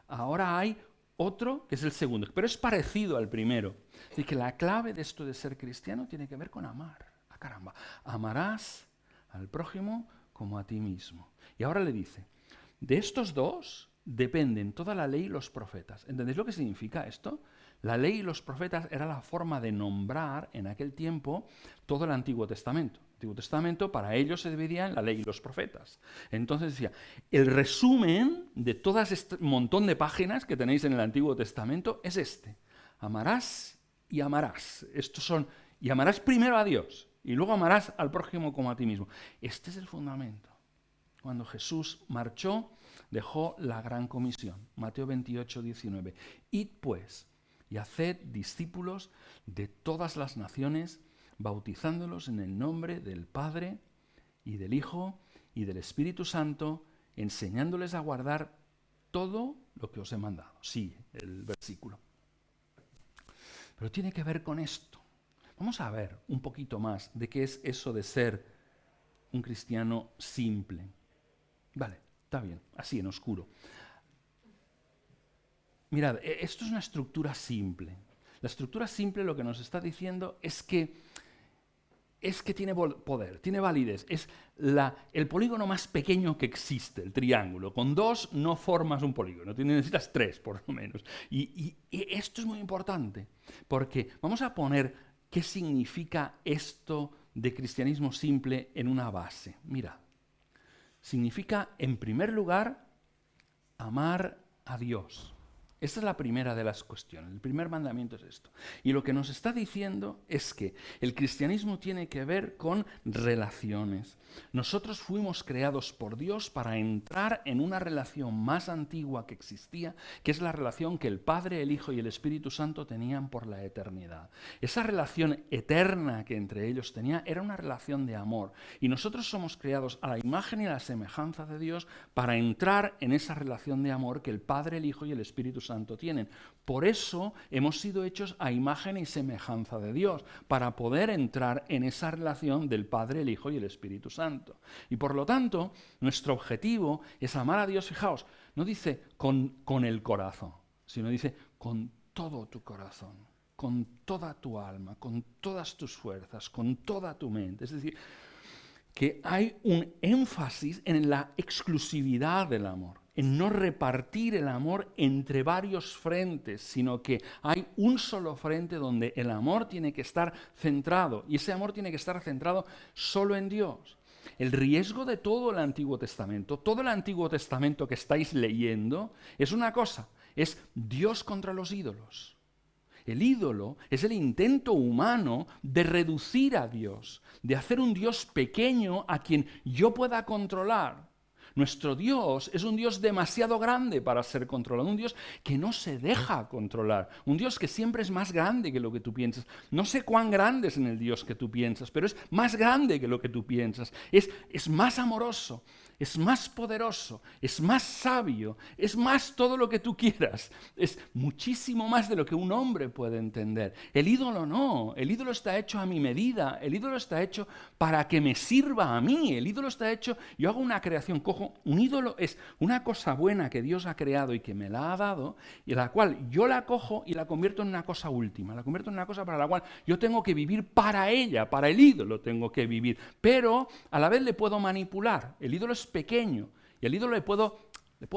ahora hay otro que es el segundo, pero es parecido al primero. Así que la clave de esto de ser cristiano tiene que ver con amar. Caramba, amarás al prójimo como a ti mismo. Y ahora le dice, de estos dos dependen toda la ley y los profetas. ¿Entendéis lo que significa esto? La ley y los profetas era la forma de nombrar en aquel tiempo todo el Antiguo Testamento. El Antiguo Testamento para ellos se dividía en la ley y los profetas. Entonces decía, el resumen de todas este montón de páginas que tenéis en el Antiguo Testamento es este. Amarás y amarás. Estos son, y amarás primero a Dios y luego amarás al prójimo como a ti mismo. Este es el fundamento. Cuando Jesús marchó, dejó la gran comisión. Mateo 28, 19. Id pues y haced discípulos de todas las naciones, bautizándolos en el nombre del Padre y del Hijo y del Espíritu Santo, enseñándoles a guardar todo lo que os he mandado. Sigue el versículo. Pero tiene que ver con esto. Vamos a ver un poquito más de qué es eso de ser un cristiano simple. Vale, está bien, así en oscuro. Mirad, esto es una estructura simple. La estructura simple lo que nos está diciendo es que tiene poder, tiene validez. Es el polígono más pequeño que existe, el triángulo. Con dos no formas un polígono, necesitas tres por lo menos. Y esto es muy importante, porque vamos a poner qué significa esto de cristianismo simple en una base. Mirad, significa, en primer lugar, amar a Dios. Esta es la primera de las cuestiones. El primer mandamiento es esto. Y lo que nos está diciendo es que el cristianismo tiene que ver con relaciones. Nosotros fuimos creados por Dios para entrar en una relación más antigua que existía, que es la relación que el Padre, el Hijo y el Espíritu Santo tenían por la eternidad. Esa relación eterna que entre ellos tenía era una relación de amor. Y nosotros somos creados a la imagen y a la semejanza de Dios para entrar en esa relación de amor que el Padre, el Hijo y el Espíritu Santo tienen. Por eso hemos sido hechos a imagen y semejanza de Dios, para poder entrar en esa relación del Padre, el Hijo y el Espíritu Santo. Y por lo tanto, nuestro objetivo es amar a Dios, fijaos, no dice con el corazón, sino dice con todo tu corazón, con toda tu alma, con todas tus fuerzas, con toda tu mente. Es decir, que hay un énfasis en la exclusividad del amor, en no repartir el amor entre varios frentes, sino que hay un solo frente donde el amor tiene que estar centrado, y ese amor tiene que estar centrado solo en Dios. El riesgo de todo el Antiguo Testamento que estáis leyendo, es una cosa, es Dios contra los ídolos. El ídolo es el intento humano de reducir a Dios, de hacer un Dios pequeño a quien yo pueda controlar. Nuestro Dios es un Dios demasiado grande para ser controlado, un Dios que no se deja controlar, un Dios que siempre es más grande que lo que tú piensas. No sé cuán grande es en el Dios que tú piensas, pero es más grande que lo que tú piensas, es más amoroso. es más poderoso, es más sabio, es más todo lo que tú quieras. Es muchísimo más de lo que un hombre puede entender. El ídolo no, el ídolo está hecho a mi medida, el ídolo está hecho para que me sirva a mí, el ídolo está hecho, yo hago una creación, cojo, un ídolo es una cosa buena que Dios ha creado y que me la ha dado, y la cual yo la cojo y la convierto en una cosa última, la convierto en una cosa para la cual yo tengo que vivir para ella, para el ídolo tengo que vivir, pero a la vez le puedo manipular. El ídolo es pequeño y al ídolo le puedo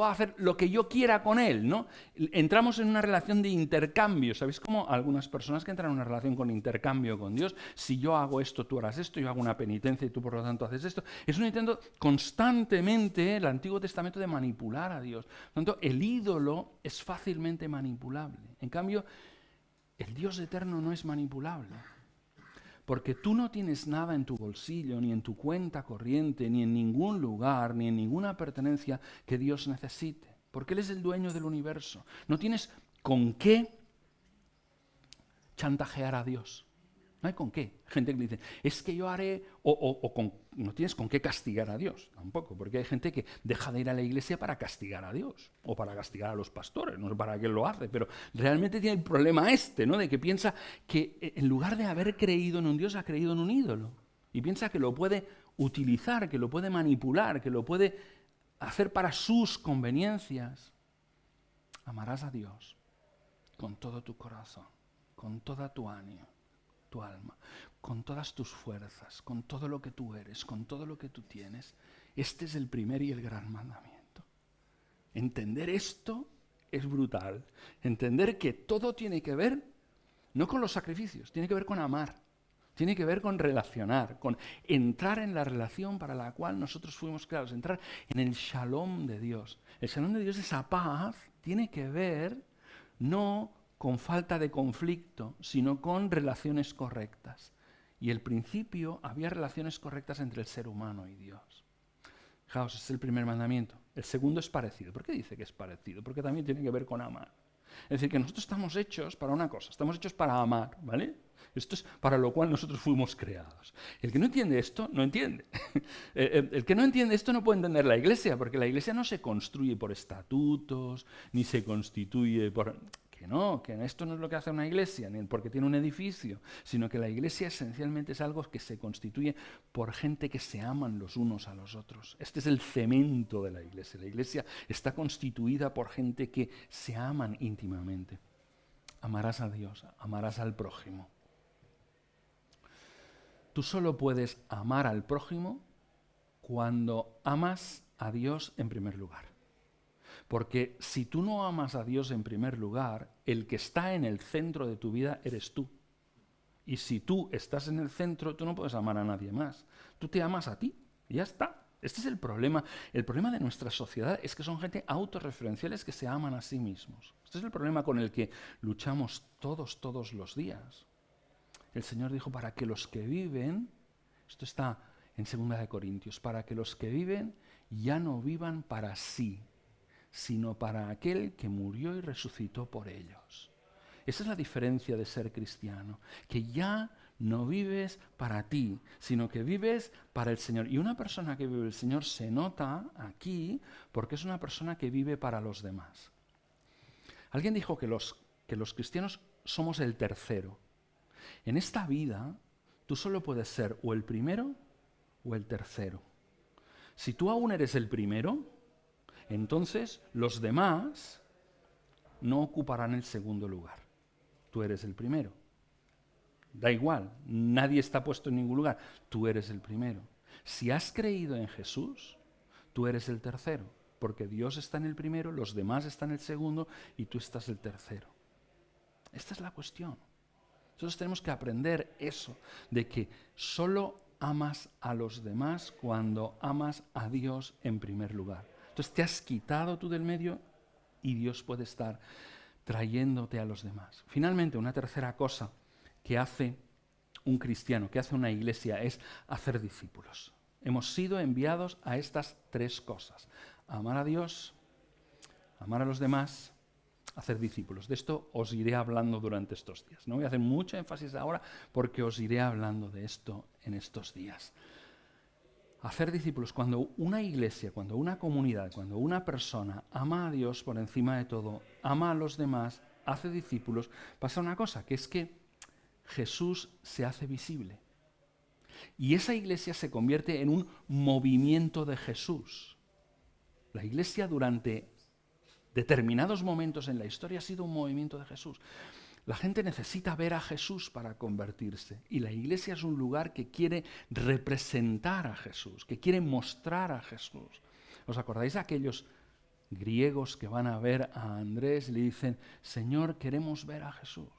hacer lo que yo quiera con él, ¿no? Entramos en una relación de intercambio. ¿Sabéis cómo algunas personas que entran en una relación con intercambio con Dios, si yo hago esto, tú harás esto, yo hago una penitencia y tú por lo tanto haces esto? Es un intento constantemente, el Antiguo Testamento, de manipular a Dios. Por lo tanto, el ídolo es fácilmente manipulable. En cambio, el Dios eterno no es manipulable. Porque tú no tienes nada en tu bolsillo, ni en tu cuenta corriente, ni en ningún lugar, ni en ninguna pertenencia que Dios necesite. Porque Él es el dueño del universo. No tienes con qué chantajear a Dios. No hay con qué. Gente que dice, es que yo haré, no tienes con qué castigar a Dios, tampoco, porque hay gente que deja de ir a la iglesia para castigar a Dios, o para castigar a los pastores, no sé para qué lo hace, pero realmente tiene el problema ¿no? De que piensa que en lugar de haber creído en un Dios, ha creído en un ídolo, y piensa que lo puede utilizar, que lo puede manipular, que lo puede hacer para sus conveniencias. Amarás a Dios con todo tu corazón, con toda tu ánimo, tu alma, con todas tus fuerzas, con todo lo que tú eres, con todo lo que tú tienes. Este es el primer y el gran mandamiento. Entender esto es brutal. Entender que todo tiene que ver, no con los sacrificios, tiene que ver con amar, tiene que ver con relacionar, con entrar en la relación para la cual nosotros fuimos creados, entrar en el shalom de Dios. El shalom de Dios, esa paz, tiene que ver no con falta de conflicto, sino con relaciones correctas. Y el principio había relaciones correctas entre el ser humano y Dios. Fijaos, ese es el primer mandamiento. El segundo es parecido. ¿Por qué dice que es parecido? Porque también tiene que ver con amar. Es decir, que nosotros estamos hechos para una cosa, estamos hechos para amar, ¿vale? Esto es para lo cual nosotros fuimos creados. El que no entiende esto, no entiende. El que no entiende esto no puede entender la Iglesia, porque la Iglesia no se construye por estatutos, ni se constituye por... Que esto no es lo que hace una iglesia, ni porque tiene un edificio, sino que la iglesia esencialmente es algo que se constituye por gente que se aman los unos a los otros. Este es el cemento de la iglesia. La iglesia está constituida por gente que se aman íntimamente. Amarás a Dios, amarás al prójimo. Tú solo puedes amar al prójimo cuando amas a Dios en primer lugar. Porque si tú no amas a Dios en primer lugar, el que está en el centro de tu vida eres tú. Y si tú estás en el centro, tú no puedes amar a nadie más. Tú te amas a ti y ya está. Este es el problema. El problema de nuestra sociedad es que son gente autorreferenciales que se aman a sí mismos. Este es el problema con el que luchamos todos los días. El Señor dijo, para que los que viven, esto está en 2 Corintios, para que los que viven ya no vivan para sí, sino para aquel que murió y resucitó por ellos. Esa es la diferencia de ser cristiano, que ya no vives para ti, sino que vives para el Señor. Y una persona que vive el Señor se nota aquí porque es una persona que vive para los demás. Alguien dijo que los cristianos somos el tercero. En esta vida, tú solo puedes ser o el primero o el tercero. Si tú aún eres el primero, entonces los demás no ocuparán el segundo lugar. Tú eres el primero. Da igual, nadie está puesto en ningún lugar. Tú eres el primero. Si has creído en Jesús, tú eres el tercero, porque Dios está en el primero, los demás están en el segundo y tú estás el tercero. Esta es la cuestión. Nosotros tenemos que aprender eso, de que solo amas a los demás cuando amas a Dios en primer lugar. Entonces te has quitado tú del medio y Dios puede estar trayéndote a los demás. Finalmente, una tercera cosa que hace un cristiano, que hace una iglesia, es hacer discípulos. Hemos sido enviados a estas tres cosas: amar a Dios, amar a los demás, hacer discípulos. De esto os iré hablando durante estos días. No voy a hacer mucho énfasis ahora porque os iré hablando de esto en estos días. Hacer discípulos, cuando una iglesia, cuando una comunidad, cuando una persona ama a Dios por encima de todo, ama a los demás, hace discípulos, pasa una cosa, que es que Jesús se hace visible. Y esa iglesia se convierte en un movimiento de Jesús. La iglesia durante determinados momentos en la historia ha sido un movimiento de Jesús. La gente necesita ver a Jesús para convertirse. Y la iglesia es un lugar que quiere representar a Jesús, que quiere mostrar a Jesús. ¿Os acordáis de aquellos griegos que van a ver a Andrés y le dicen, Señor, queremos ver a Jesús?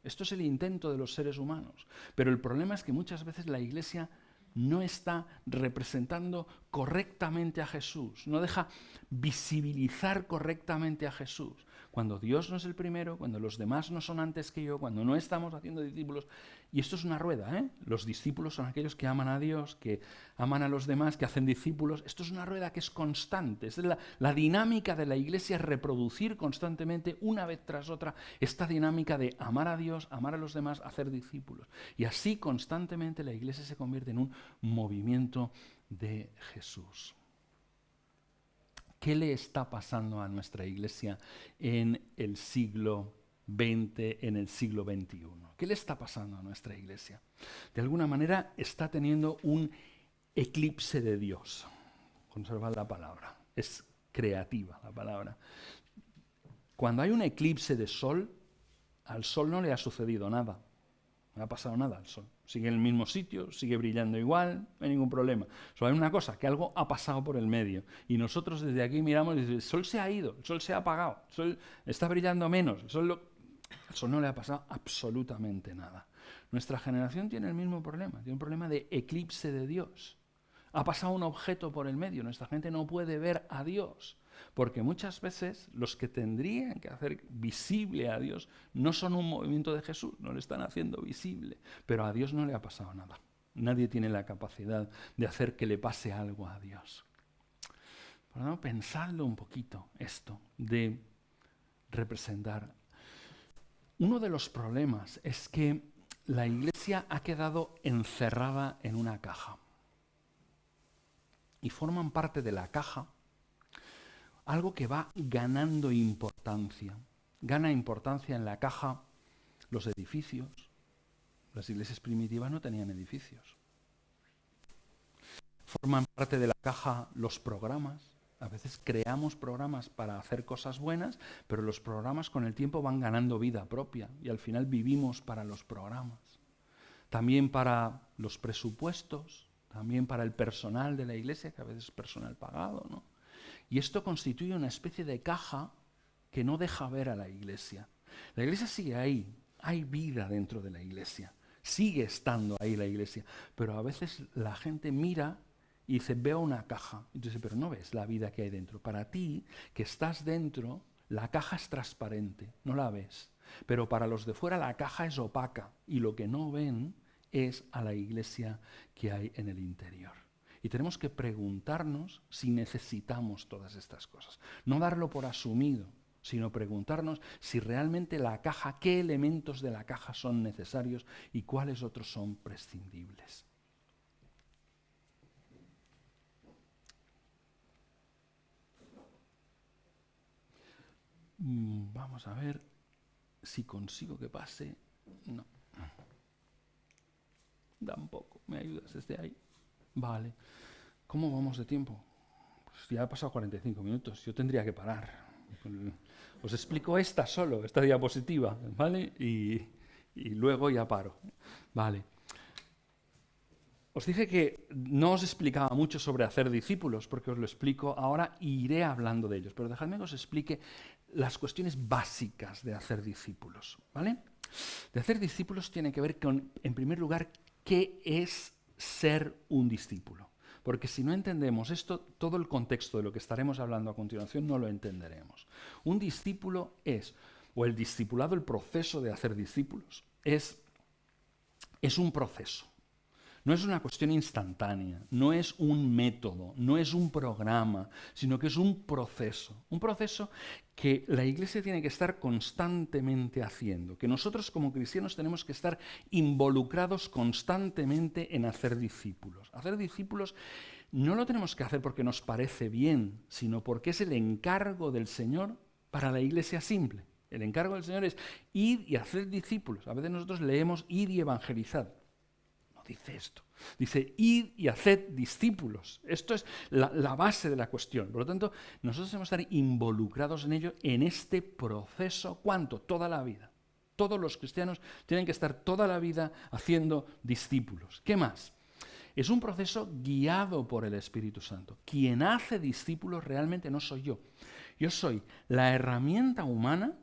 Esto es el intento de los seres humanos. Pero el problema es que muchas veces la iglesia no está representando correctamente a Jesús, no deja visibilizar correctamente a Jesús. Cuando Dios no es el primero, cuando los demás no son antes que yo, cuando no estamos haciendo discípulos. Y esto es una rueda, ¿eh? Los discípulos son aquellos que aman a Dios, que aman a los demás, que hacen discípulos. Esto es una rueda que es constante. Es la dinámica de la iglesia, es reproducir constantemente, una vez tras otra, esta dinámica de amar a Dios, amar a los demás, hacer discípulos. Y así constantemente la iglesia se convierte en un movimiento de Jesús. ¿Qué le está pasando a nuestra iglesia en el siglo XX, en el siglo XXI? ¿Qué le está pasando a nuestra iglesia? De alguna manera está teniendo un eclipse de Dios. Conservad la palabra. Es creativa la palabra. Cuando hay un eclipse de sol, al sol no le ha sucedido nada. No ha pasado nada al sol. Sigue en el mismo sitio, sigue brillando igual, no hay ningún problema. Solo hay una cosa, que algo ha pasado por el medio. Y nosotros desde aquí miramos y decimos, el sol se ha ido, el sol se ha apagado, el sol está brillando menos, el sol no le ha pasado absolutamente nada. Nuestra generación tiene el mismo problema, tiene un problema de eclipse de Dios. Ha pasado un objeto por el medio, nuestra gente no puede ver a Dios. Porque muchas veces los que tendrían que hacer visible a Dios no son un movimiento de Jesús, no le están haciendo visible. Pero a Dios no le ha pasado nada. Nadie tiene la capacidad de hacer que le pase algo a Dios. Por lo tanto, pensadlo un poquito, esto de representar. Uno de los problemas es que la iglesia ha quedado encerrada en una caja. Y forman parte de la caja algo que va ganando importancia. Gana importancia en la caja los edificios. Las iglesias primitivas no tenían edificios. Forman parte de la caja los programas. A veces creamos programas para hacer cosas buenas, pero los programas con el tiempo van ganando vida propia y al final vivimos para los programas. También para los presupuestos, también para el personal de la iglesia, que a veces es personal pagado, ¿no? Y esto constituye una especie de caja que no deja ver a la iglesia. La iglesia sigue ahí, hay vida dentro de la iglesia, sigue estando ahí la iglesia, pero a veces la gente mira y dice, veo una caja. Y dice, pero no ves la vida que hay dentro. Para ti, que estás dentro, la caja es transparente, no la ves. Pero para los de fuera la caja es opaca y lo que no ven es a la iglesia que hay en el interior. Y tenemos que preguntarnos si necesitamos todas estas cosas. No darlo por asumido, sino preguntarnos si realmente la caja, qué elementos de la caja son necesarios y cuáles otros son prescindibles. Vamos a ver si consigo que pase. No. Tampoco. ¿Me ayudas desde ahí? Vale. ¿Cómo vamos de tiempo? Pues ya ha pasado 45 minutos. Yo tendría que parar. Os explico esta diapositiva, ¿vale? Y luego ya paro. Vale. Os dije que no os explicaba mucho sobre hacer discípulos, porque os lo explico ahora e iré hablando de ellos. Pero dejadme que os explique las cuestiones básicas de hacer discípulos, ¿vale? De hacer discípulos tiene que ver con, en primer lugar, qué es ser un discípulo. Porque si no entendemos esto, todo el contexto de lo que estaremos hablando a continuación no lo entenderemos. Un discípulo es, o el discipulado, el proceso de hacer discípulos, es un proceso. No es una cuestión instantánea, no es un método, no es un programa, sino que es un proceso. Un proceso que la Iglesia tiene que estar constantemente haciendo, que nosotros como cristianos tenemos que estar involucrados constantemente en hacer discípulos. Hacer discípulos no lo tenemos que hacer porque nos parece bien, sino porque es el encargo del Señor para la Iglesia simple. El encargo del Señor es ir y hacer discípulos. A veces nosotros leemos ir y evangelizar. No dice esto. Dice ir y haced discípulos. Esto es la base de la cuestión. Por lo tanto, nosotros debemos estar involucrados en ello, en este proceso. ¿Cuánto? Toda la vida. Todos los cristianos tienen que estar toda la vida haciendo discípulos. ¿Qué más? Es un proceso guiado por el Espíritu Santo. Quien hace discípulos realmente no soy yo. Yo soy la herramienta humana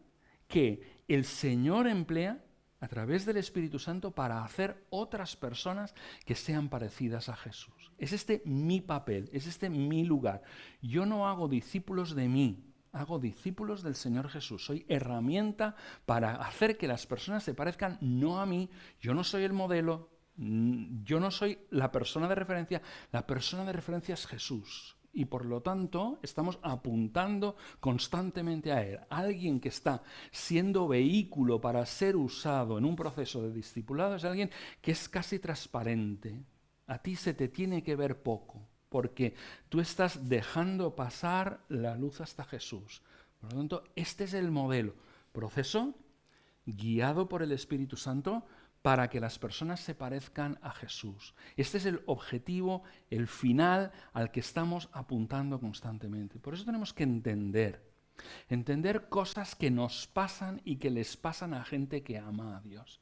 que el Señor emplea a través del Espíritu Santo para hacer otras personas que sean parecidas a Jesús. Es este mi papel, es este mi lugar. Yo no hago discípulos de mí, hago discípulos del Señor Jesús. Soy herramienta para hacer que las personas se parezcan no a mí. Yo no soy el modelo, yo no soy la persona de referencia. La persona de referencia es Jesús. Y por lo tanto estamos apuntando constantemente a Él. Alguien que está siendo vehículo para ser usado en un proceso de discipulado es alguien que es casi transparente. A ti se te tiene que ver poco, porque tú estás dejando pasar la luz hasta Jesús. Por lo tanto, este es el modelo. Proceso guiado por el Espíritu Santo para que las personas se parezcan a Jesús. Este es el objetivo, el final al que estamos apuntando constantemente. Por eso tenemos que entender cosas que nos pasan y que les pasan a gente que ama a Dios.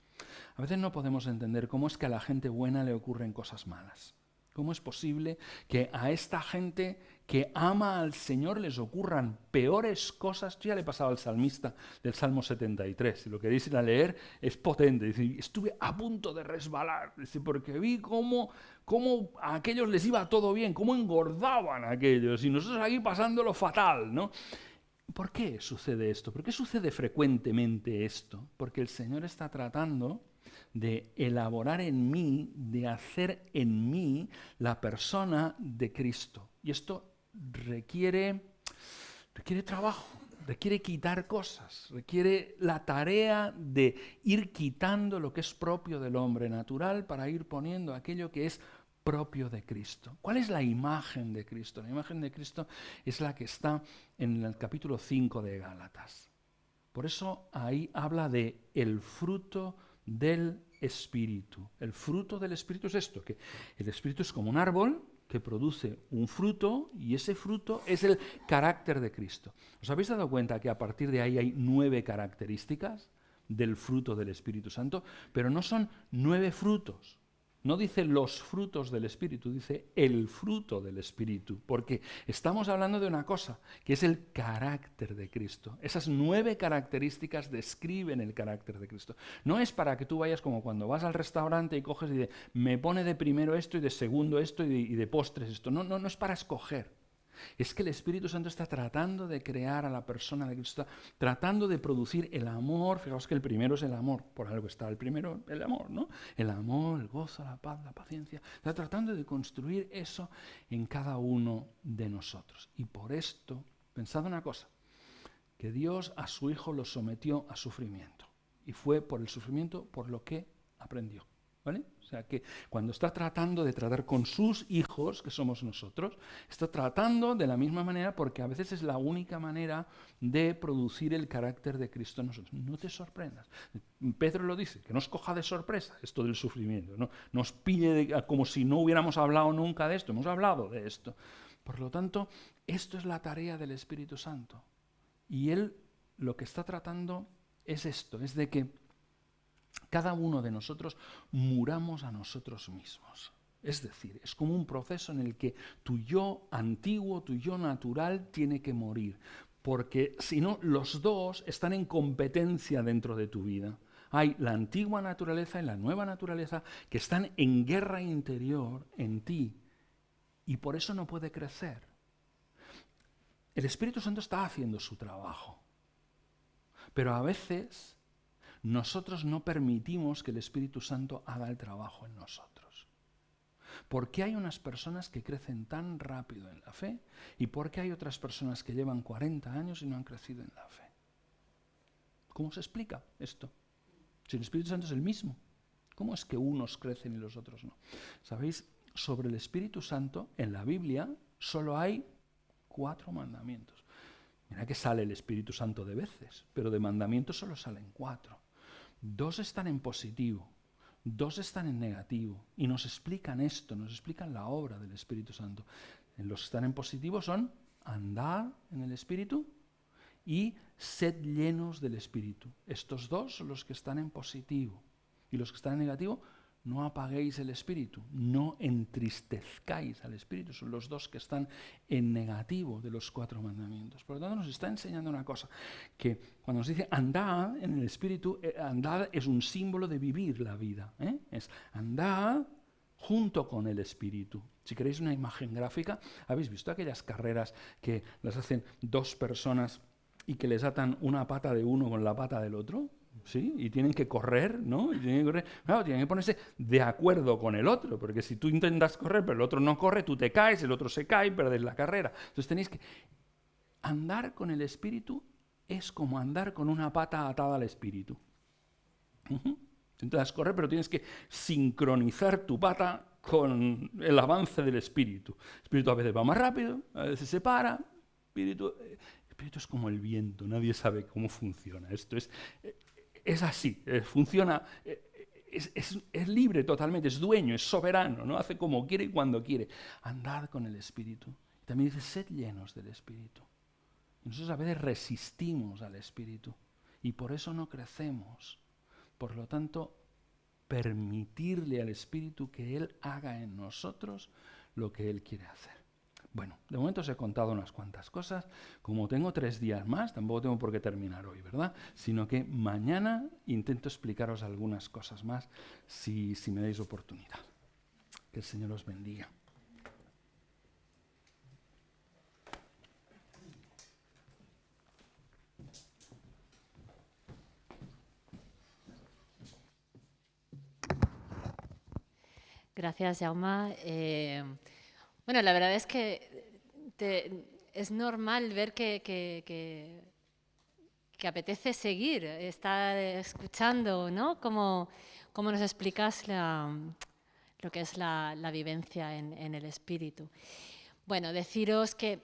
A veces no podemos entender cómo es que a la gente buena le ocurren cosas malas. ¿Cómo es posible que a esta gente que ama al Señor les ocurran peores cosas? Esto ya le pasaba al salmista del Salmo 73. Si lo queréis ir a leer, es potente. Dice, estuve a punto de resbalar, dice, porque vi cómo a aquellos les iba todo bien, cómo engordaban aquellos, y nosotros aquí pasándolo fatal, ¿no? ¿Por qué sucede esto? ¿Por qué sucede frecuentemente esto? Porque el Señor está tratando de elaborar en mí, de hacer en mí la persona de Cristo. Y esto requiere trabajo, requiere quitar cosas, requiere la tarea de ir quitando lo que es propio del hombre natural para ir poniendo aquello que es propio de Cristo. ¿Cuál es la imagen de Cristo? La imagen de Cristo es la que está en el capítulo 5 de Gálatas. Por eso ahí habla de el fruto del Espíritu. El fruto del Espíritu es esto, que el Espíritu es como un árbol que produce un fruto y ese fruto es el carácter de Cristo. ¿Os habéis dado cuenta que a partir de ahí hay 9 características del fruto del Espíritu Santo? Pero no son 9 frutos. No dice los frutos del Espíritu, dice el fruto del Espíritu, porque estamos hablando de una cosa, que es el carácter de Cristo. Esas 9 características describen el carácter de Cristo. No es para que tú vayas como cuando vas al restaurante y coges y dices, me pone de primero esto y de segundo esto y de postres esto. No es para escoger. Es que el Espíritu Santo está tratando de crear a la persona de Cristo, está tratando de producir el amor. Fijaos que el primero es el amor, por algo está el primero, el amor, ¿no? El amor, el gozo, la paz, la paciencia. Está tratando de construir eso en cada uno de nosotros. Y por esto, pensad una cosa, que Dios a su Hijo lo sometió a sufrimiento. Y fue por el sufrimiento por lo que aprendió. ¿Vale? O sea que cuando está tratando de tratar con sus hijos, que somos nosotros, está tratando de la misma manera porque a veces es la única manera de producir el carácter de Cristo en nosotros. No te sorprendas. Pedro lo dice, que nos coja de sorpresa esto del sufrimiento, ¿no? Nos pille como si no hubiéramos hablado nunca de esto. Hemos hablado de esto. Por lo tanto, esto es la tarea del Espíritu Santo. Y Él lo que está tratando es esto, es de que cada uno de nosotros muramos a nosotros mismos. Es decir, es como un proceso en el que tu yo antiguo, tu yo natural tiene que morir, porque si no, los dos están en competencia dentro de tu vida. Hay la antigua naturaleza y la nueva naturaleza que están en guerra interior en ti y por eso no puede crecer. El Espíritu Santo está haciendo su trabajo, pero a veces nosotros no permitimos que el Espíritu Santo haga el trabajo en nosotros. ¿Por qué hay unas personas que crecen tan rápido en la fe y por qué hay otras personas que llevan 40 años y no han crecido en la fe? ¿Cómo se explica esto? Si el Espíritu Santo es el mismo, ¿cómo es que unos crecen y los otros no? ¿Sabéis? Sobre el Espíritu Santo, en la Biblia, solo hay 4 mandamientos. Mira que sale el Espíritu Santo de veces, pero de mandamientos solo salen 4. 2 están en positivo, 2 están en negativo, y nos explican esto, nos explican la obra del Espíritu Santo. Los que están en positivo son andar en el Espíritu y sed llenos del Espíritu. Estos 2 son los que están en positivo. Y los que están en negativo, no apaguéis el Espíritu, no entristezcáis al Espíritu. Son los 2 que están en negativo de los 4 mandamientos. Por lo tanto, nos está enseñando una cosa, que cuando nos dice andad en el Espíritu, andad es un símbolo de vivir la vida. Es andad junto con el Espíritu. Si queréis una imagen gráfica, ¿habéis visto aquellas carreras que las hacen 2 personas y que les atan una pata de uno con la pata del otro? ¿Sí? Y tienen que correr, ¿no? Y tienen que correr. Claro, tienen que ponerse de acuerdo con el otro, porque si tú intentas correr pero el otro no corre, tú te caes, el otro se cae y pierdes la carrera. Entonces tenéis que... Andar con el Espíritu es como andar con una pata atada al Espíritu. Intentas correr, pero tienes que sincronizar tu pata con el avance del Espíritu. El Espíritu a veces va más rápido, a veces se para. El Espíritu es como el viento, nadie sabe cómo funciona. Esto es así, funciona, es libre totalmente, es dueño, es soberano, ¿no? Hace como quiere y cuando quiere. Andad con el Espíritu. También dice, sed llenos del Espíritu. Y nosotros a veces resistimos al Espíritu y por eso no crecemos. Por lo tanto, permitirle al Espíritu que Él haga en nosotros lo que Él quiere hacer. Bueno, de momento os he contado unas cuantas cosas. Como tengo 3 días más, tampoco tengo por qué terminar hoy, ¿verdad? Sino que mañana intento explicaros algunas cosas más si me dais oportunidad. Que el Señor os bendiga. Gracias, Jaume. Bueno, la verdad es que es normal ver que apetece seguir, estar escuchando, ¿no? Cómo nos explicas lo que es la vivencia en el Espíritu. Bueno, deciros que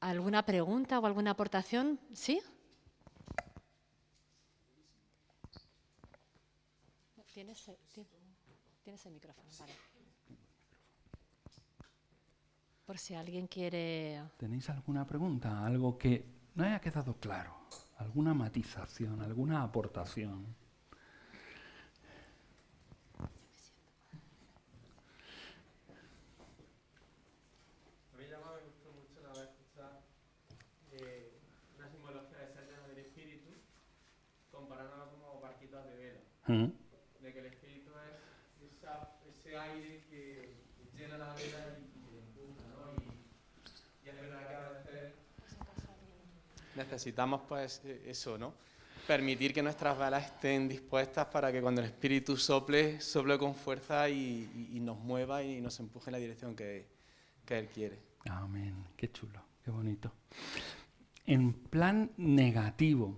¿alguna pregunta o alguna aportación? ¿Sí? ¿Tienes el micrófono? Vale. Por si alguien quiere... ¿Tenéis alguna pregunta? Algo que no haya quedado claro. ¿Alguna matización? ¿Alguna aportación? A mí me gustó mucho la vez escuchar una simbología de ser lleno del Espíritu, comparándolo como barquitos de vela. De que el Espíritu es ese aire que llena la vela y es verdad que a veces necesitamos pues eso, ¿no? Permitir que nuestras velas estén dispuestas para que cuando el Espíritu sople con fuerza y nos mueva y nos empuje en la dirección que Él quiere. Amén. Qué chulo, qué bonito. En plan negativo,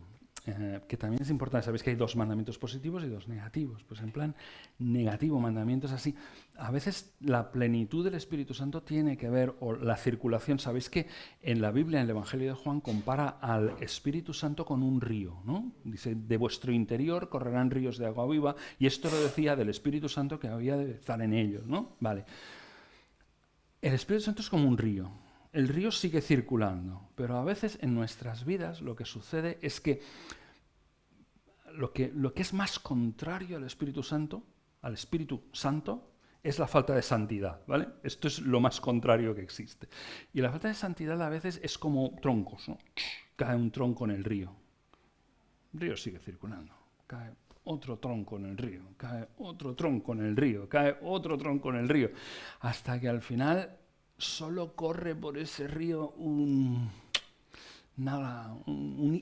que también es importante, sabéis que hay 2 mandamientos positivos y 2 negativos. Pues en plan negativo, mandamientos así. A veces la plenitud del Espíritu Santo tiene que ver, o la circulación, sabéis que en la Biblia, en el Evangelio de Juan, compara al Espíritu Santo con un río, ¿no? Dice, de vuestro interior correrán ríos de agua viva, y esto lo decía del Espíritu Santo que había de estar en ellos, ¿no? Vale. El Espíritu Santo es como un río. El río sigue circulando, pero a veces en nuestras vidas lo que sucede es que lo que es más contrario al Espíritu Santo, es la falta de santidad, ¿vale? Esto es lo más contrario que existe. Y la falta de santidad a veces es como troncos, ¿no? Cae un tronco en el río. El río sigue circulando. Cae otro tronco en el río, cae otro tronco en el río, cae otro tronco en el río, hasta que al final solo corre por ese río un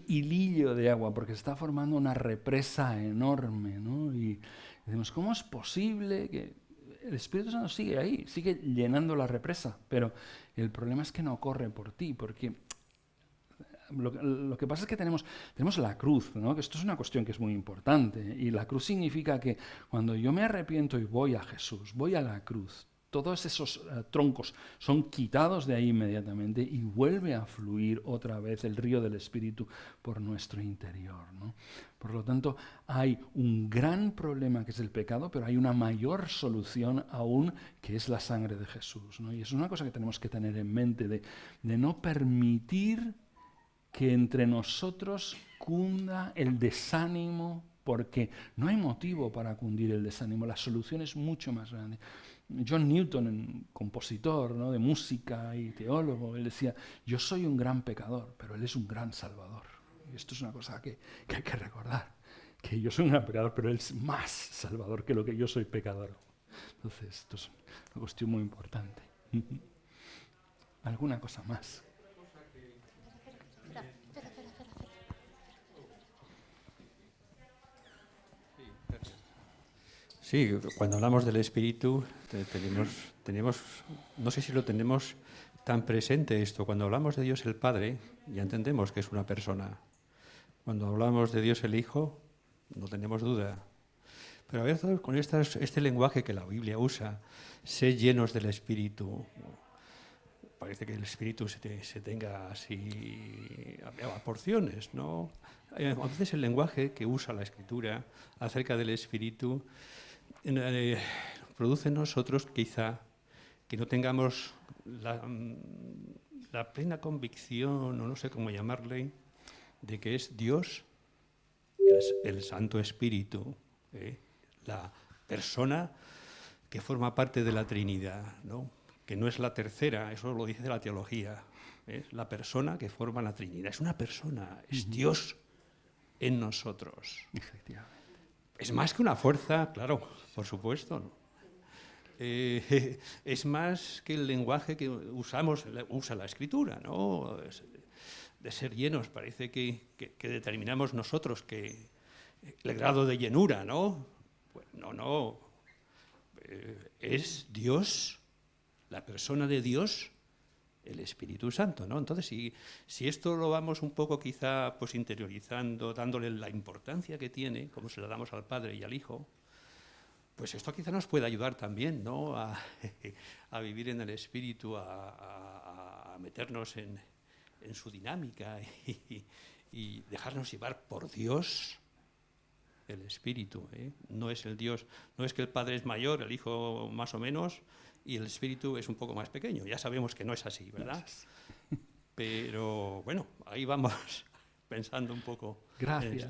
hilillo de agua, porque se está formando una represa enorme, ¿no? Y decimos, ¿cómo es posible que el Espíritu Santo sigue ahí, sigue llenando la represa, pero el problema es que no corre por ti, porque lo que pasa es que tenemos la cruz, ¿no? Que esto es una cuestión que es muy importante, y la cruz significa que cuando yo me arrepiento y voy a Jesús, voy a la cruz, todos esos troncos son quitados de ahí inmediatamente y vuelve a fluir otra vez el río del Espíritu por nuestro interior, ¿no? Por lo tanto, hay un gran problema que es el pecado, pero hay una mayor solución aún, que es la sangre de Jesús, ¿no? Y es una cosa que tenemos que tener en mente, de no permitir que entre nosotros cunda el desánimo, porque no hay motivo para cundir el desánimo, la solución es mucho más grande. John Newton, compositor, ¿no?, de música y teólogo, él decía, yo soy un gran pecador, pero él es un gran salvador. Y esto es una cosa que hay que recordar, que yo soy un gran pecador, pero él es más salvador que lo que yo soy pecador. Entonces, esto es una cuestión muy importante. ¿Alguna cosa más? Sí, cuando hablamos del Espíritu, tenemos, no sé si lo tenemos tan presente esto. Cuando hablamos de Dios el Padre, ya entendemos que es una persona. Cuando hablamos de Dios el Hijo, no tenemos duda. Pero a veces con este lenguaje que la Biblia usa, sé llenos del Espíritu, parece que el Espíritu se tenga así a porciones, ¿no? A veces el lenguaje que usa la Escritura acerca del Espíritu produce en nosotros quizá que no tengamos la plena convicción, o no sé cómo llamarle, de que es Dios, el Santo Espíritu, la persona que forma parte de la Trinidad, ¿no? Que no es la tercera, eso lo dice la teología, es la persona que forma la Trinidad. Es una persona, es Dios en nosotros. Efectivamente. Es más que una fuerza, claro, por supuesto, ¿no? Es más que el lenguaje que usa la Escritura, ¿no? De ser llenos, parece que determinamos nosotros que el grado de llenura, ¿no? Pues no. Es Dios, la persona de Dios, el Espíritu Santo, ¿no? Entonces, si esto lo vamos un poco quizá pues interiorizando, dándole la importancia que tiene, como se la damos al Padre y al Hijo, pues esto quizá nos puede ayudar también, ¿no? A vivir en el Espíritu, a meternos en su dinámica y dejarnos llevar por Dios, el Espíritu, ¿eh? No es el Dios, no es que el Padre es mayor, el Hijo más o menos, y el Espíritu es un poco más pequeño. Ya sabemos que no es así, ¿verdad? Pero bueno, ahí vamos pensando un poco. Gracias,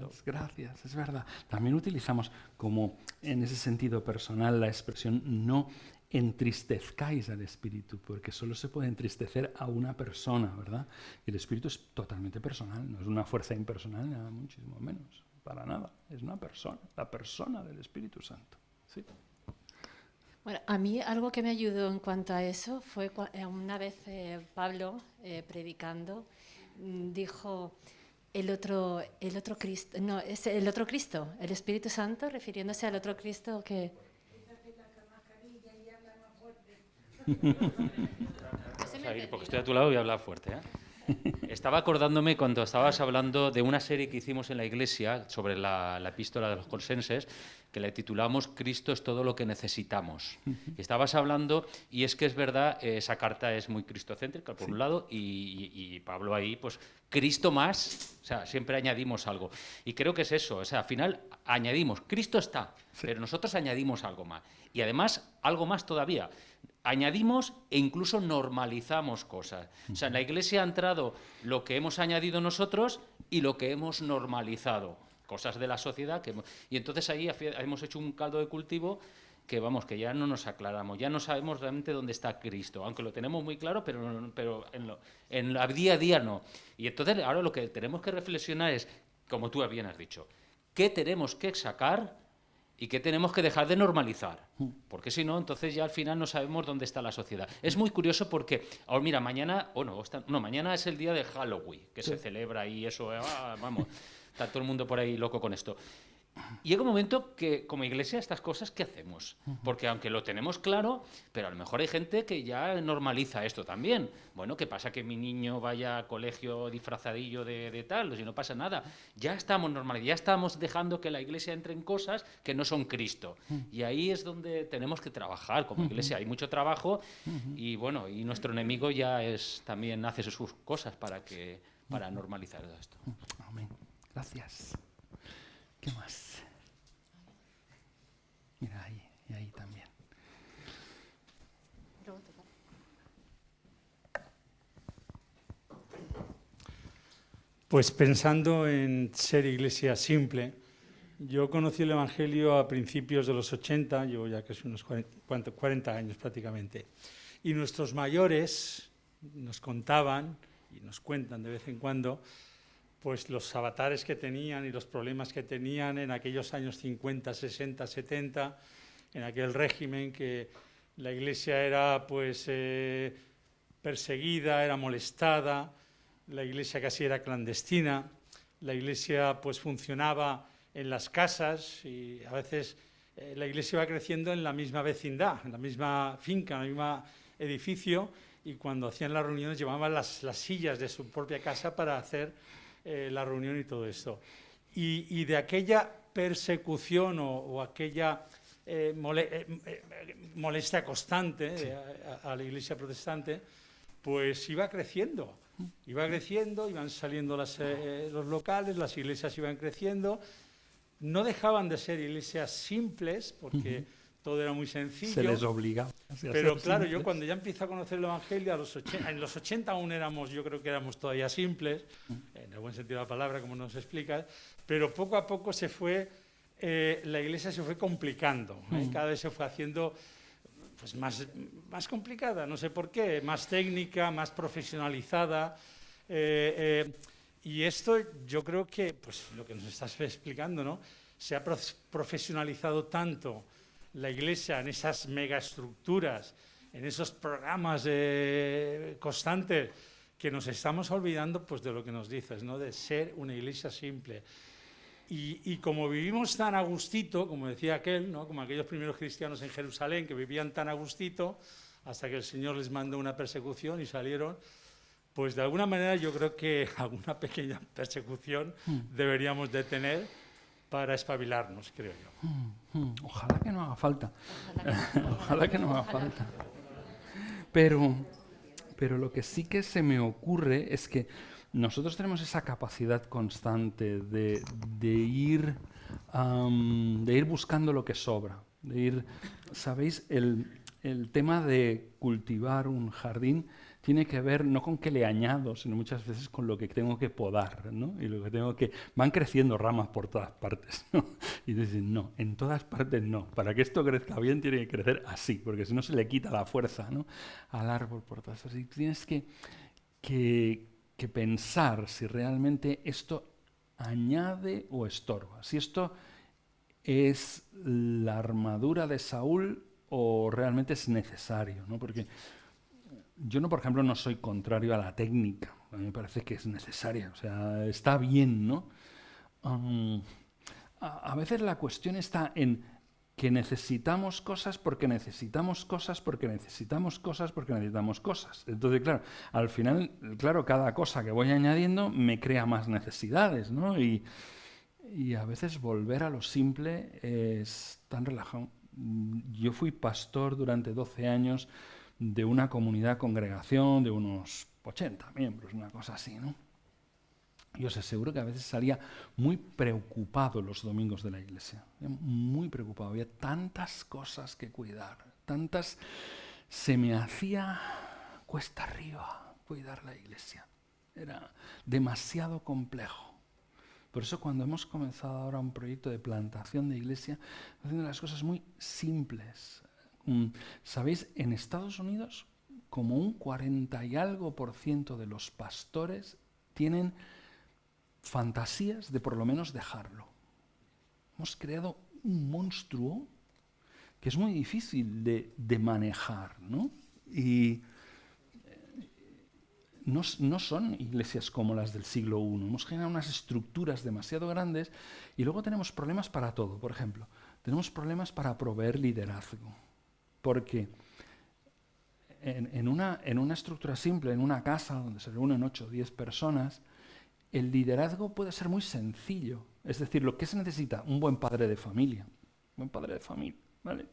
es verdad. También utilizamos como en ese sentido personal la expresión no entristezcáis al Espíritu, porque solo se puede entristecer a una persona, ¿verdad? Y el Espíritu es totalmente personal, no es una fuerza impersonal, nada, muchísimo menos, para nada. Es una persona, la persona del Espíritu Santo. ¿Sí? Bueno, a mí algo que me ayudó en cuanto a eso fue una vez Pablo, predicando, dijo el otro Cristo, no, es el otro Cristo, el Espíritu Santo, refiriéndose al otro Cristo que... Porque estoy a tu lado y voy a hablar fuerte, ¿eh? Estaba acordándome cuando estabas hablando de una serie que hicimos en la iglesia sobre la epístola de los Colosenses, que la titulamos Cristo es todo lo que necesitamos. Estabas hablando, y es que es verdad, esa carta es muy cristocéntrica, por un lado, y Pablo ahí, pues, Cristo más, o sea, siempre añadimos algo. Y creo que es eso, o sea, al final añadimos, Cristo está, pero nosotros añadimos algo más. Y además, algo más todavía. Añadimos e incluso normalizamos cosas. O sea, en la Iglesia ha entrado lo que hemos añadido nosotros y lo que hemos normalizado. Cosas de la sociedad. Y entonces ahí hemos hecho un caldo de cultivo que, vamos, que ya no nos aclaramos. Ya no sabemos realmente dónde está Cristo. Aunque lo tenemos muy claro, pero en la día a día no. Y entonces ahora lo que tenemos que reflexionar es, como tú bien has dicho, ¿qué tenemos que sacar y qué tenemos que dejar de normalizar? Porque si no, entonces ya al final no sabemos dónde está la sociedad. Es muy curioso porque, ahora mira, mañana, mañana es el día de Halloween, que se celebra y eso, vamos, está todo el mundo por ahí loco con esto. llega un momento que, como iglesia, estas cosas, ¿qué hacemos? Porque aunque lo tenemos claro, pero a lo mejor hay gente que ya normaliza esto también. Bueno, ¿qué pasa? Que mi niño vaya a colegio disfrazadillo de tal, si no pasa nada. Ya estamos normalizando, ya estamos dejando que la iglesia entre en cosas que no son Cristo. Y ahí es donde tenemos que trabajar como iglesia. Hay mucho trabajo y, bueno, y nuestro enemigo ya también hace sus cosas para normalizar esto. Amén. Gracias. ¿Qué más? Mira, ahí, y ahí también. Pues pensando en ser iglesia simple, yo conocí el Evangelio a principios de los 80, llevo ya casi unos 40 años prácticamente, y nuestros mayores nos contaban, y nos cuentan de vez en cuando, pues los avatares que tenían y los problemas que tenían en aquellos años 50, 60, 70, en aquel régimen que la iglesia era pues perseguida, era molestada, la iglesia casi era clandestina, la iglesia pues funcionaba en las casas y a veces la iglesia iba creciendo en la misma vecindad, en la misma finca, en el mismo edificio, y cuando hacían las reuniones llevaban las sillas de su propia casa para hacer la reunión y todo esto. Y de aquella persecución o aquella molestia constante a la iglesia protestante, pues iba creciendo, iban saliendo los locales, las iglesias iban creciendo, no dejaban de ser iglesias simples, porque todo era muy sencillo. Se les obligaba. Pero claro, simples. Yo cuando ya empiezo a conocer el Evangelio, en los 80 aún yo creo que éramos todavía simples, en el buen sentido de la palabra, como nos explicas, pero poco a poco la iglesia se fue complicando, cada vez se fue haciendo pues más complicada, no sé por qué, más técnica, más profesionalizada, y esto yo creo que, pues lo que nos estás explicando, ¿no? Se ha profesionalizado tanto la iglesia en esas megaestructuras, en esos programas constantes, que nos estamos olvidando pues de lo que nos dices, ¿no? De ser una iglesia simple. Y como vivimos tan a gustito, como decía aquel, ¿no? Como aquellos primeros cristianos en Jerusalén que vivían tan a gustito, hasta que el Señor les mandó una persecución y salieron, pues de alguna manera yo creo que alguna pequeña persecución deberíamos de tener para espabilarnos, creo yo. Ojalá que no haga falta. Ojalá que no haga falta. Pero lo que sí que se me ocurre es que nosotros tenemos esa capacidad constante de ir buscando lo que sobra. ¿Sabéis? El tema de cultivar un jardín tiene que ver no con qué le añado, sino muchas veces con lo que tengo que podar, ¿no? Y lo que tengo que... Van creciendo ramas por todas partes, ¿no? Y dicen, no, en todas partes no. Para que esto crezca bien tiene que crecer así, porque si no se le quita la fuerza, ¿no? Al árbol por todas partes. Y tienes que pensar si realmente esto añade o estorba. Si esto es la armadura de Saúl o realmente es necesario, ¿no? Porque yo, por ejemplo, no soy contrario a la técnica. A mí me parece que es necesaria. O sea, está bien, ¿no? A veces la cuestión está en que necesitamos cosas porque necesitamos cosas porque necesitamos cosas porque necesitamos cosas. Entonces, claro, al final, cada cosa que voy añadiendo me crea más necesidades, ¿no? Y a veces volver a lo simple es tan relajado. Yo fui pastor durante 12 años de una congregación de unos 80 miembros, una cosa así, ¿no? Y os aseguro que a veces salía muy preocupado los domingos de la iglesia, muy preocupado. Había tantas cosas que cuidar, se me hacía cuesta arriba cuidar la iglesia. Era demasiado complejo. Por eso cuando hemos comenzado ahora un proyecto de plantación de iglesia, haciendo las cosas muy simples. ¿Sabéis? En Estados Unidos, como un 40 y algo % de los pastores tienen fantasías de por lo menos dejarlo. Hemos creado un monstruo que es muy difícil de manejar, ¿no? Y no son iglesias como las del siglo I. Hemos generado unas estructuras demasiado grandes y luego tenemos problemas para todo. Por ejemplo, tenemos problemas para proveer liderazgo. Porque en una estructura simple, en una casa donde se reúnen 8 o 10 personas, el liderazgo puede ser muy sencillo. Es decir, lo que se necesita, un buen padre de familia. Buen padre de familia, ¿vale?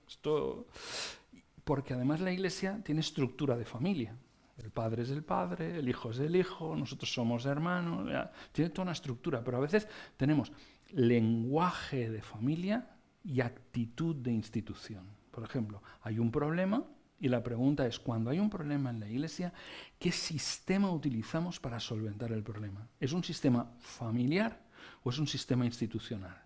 Porque además la iglesia tiene estructura de familia. El padre es el padre, el hijo es el hijo, nosotros somos hermanos, tiene toda una estructura, pero a veces tenemos lenguaje de familia y actitud de institución. Por ejemplo, hay un problema y la pregunta es, cuando hay un problema en la iglesia, ¿qué sistema utilizamos para solventar el problema? ¿Es un sistema familiar o es un sistema institucional?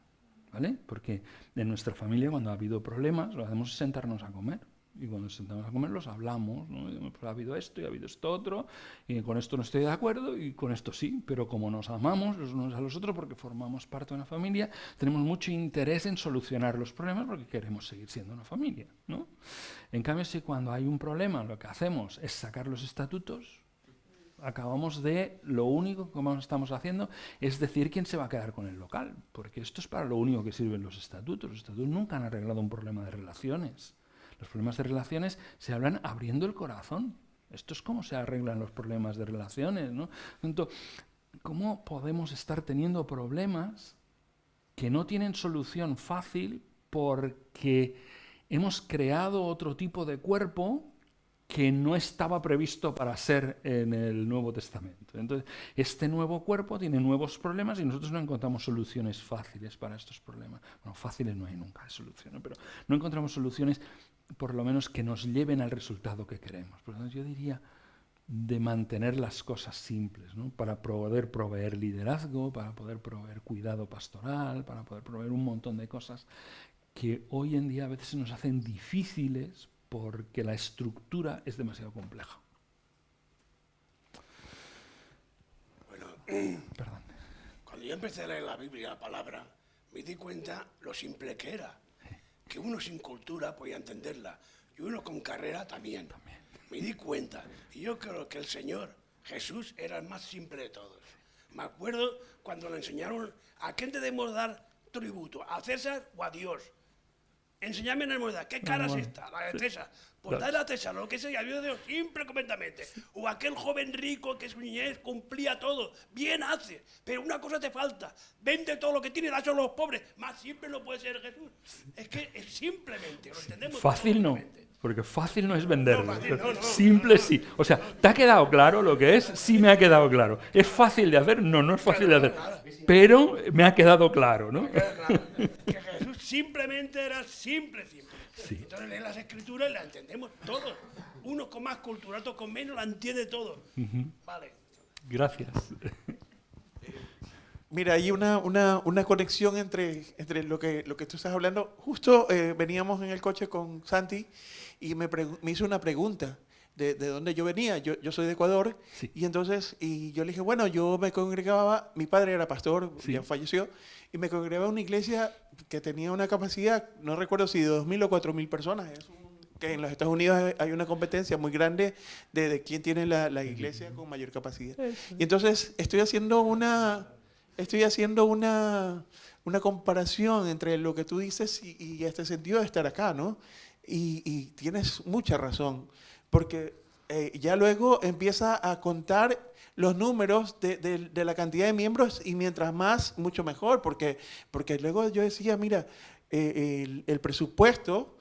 ¿Vale? Porque en nuestra familia, cuando ha habido problemas, lo que hacemos es sentarnos a comer. Y cuando nos sentamos a comer los hablamos, ¿no? Pues ha habido esto y ha habido esto otro, y con esto no estoy de acuerdo y con esto sí, pero como nos amamos los unos a los otros porque formamos parte de una familia, tenemos mucho interés en solucionar los problemas porque queremos seguir siendo una familia, ¿no? En cambio, si cuando hay un problema lo que hacemos es sacar los estatutos, acabamos de, lo único que estamos haciendo es decir quién se va a quedar con el local, porque esto es para lo único que sirven los estatutos. Los estatutos nunca han arreglado un problema de relaciones. Los problemas de relaciones se hablan abriendo el corazón. Esto es cómo se arreglan los problemas de relaciones, ¿no? Entonces, ¿cómo podemos estar teniendo problemas que no tienen solución fácil porque hemos creado otro tipo de cuerpo que no estaba previsto para ser en el Nuevo Testamento? Entonces, este nuevo cuerpo tiene nuevos problemas y nosotros no encontramos soluciones fáciles para estos problemas. Bueno, fáciles no hay nunca soluciones, pero no encontramos soluciones por lo menos que nos lleven al resultado que queremos. Por lo tanto, yo diría de mantener las cosas simples, ¿no? Para poder proveer liderazgo, para poder proveer cuidado pastoral, para poder proveer un montón de cosas que hoy en día a veces se nos hacen difíciles porque la estructura es demasiado compleja. Bueno, perdón. Cuando yo empecé a leer la Biblia, la palabra, me di cuenta lo simple que era. Que uno sin cultura podía entenderla y uno con carrera también. Me di cuenta. Y yo creo que el Señor Jesús era el más simple de todos. Me acuerdo cuando le enseñaron a quién debemos dar tributo, a César o a Dios. Enséñame en el moneda, ¿qué cara es esta? La de César. Pues dale a César lo que sea, Dios simple completamente. O aquel joven rico que su niñez cumplía todo. Bien hace, pero una cosa te falta. Vende todo lo que tiene y dáselo a los pobres. Más simple no puede ser Jesús. Es que es simplemente, lo entendemos. Fácil no, porque fácil no es venderlo. No, fácil, no. Simple sí. O sea, ¿te ha quedado claro lo que es? Sí me ha quedado claro. ¿Es fácil de hacer? No, no es fácil de hacer. Pero me ha quedado claro, ¿no? Que Jesús simplemente era simple. Sí. Entonces leen las escrituras y las entendemos todos. Uno con más cultura, otro con menos, la entiende todo. Vale. Gracias. Mira, hay una conexión entre lo que tú estás hablando. Justo veníamos en el coche con Santi y me hizo una pregunta de dónde yo venía. Yo soy de Ecuador, sí. Y yo le dije, bueno, yo me congregaba, mi padre era pastor, sí. Ya falleció, y me congregaba en una iglesia que tenía una capacidad, no recuerdo si de 2.000 o 4.000 personas. Que en los Estados Unidos hay una competencia muy grande de quién tiene la iglesia con mayor capacidad. Y entonces estoy haciendo una comparación entre lo que tú dices y este sentido de estar acá, ¿no? Y tienes mucha razón, porque ya luego empieza a contar los números de la cantidad de miembros y mientras más, mucho mejor, porque luego yo decía, mira, el presupuesto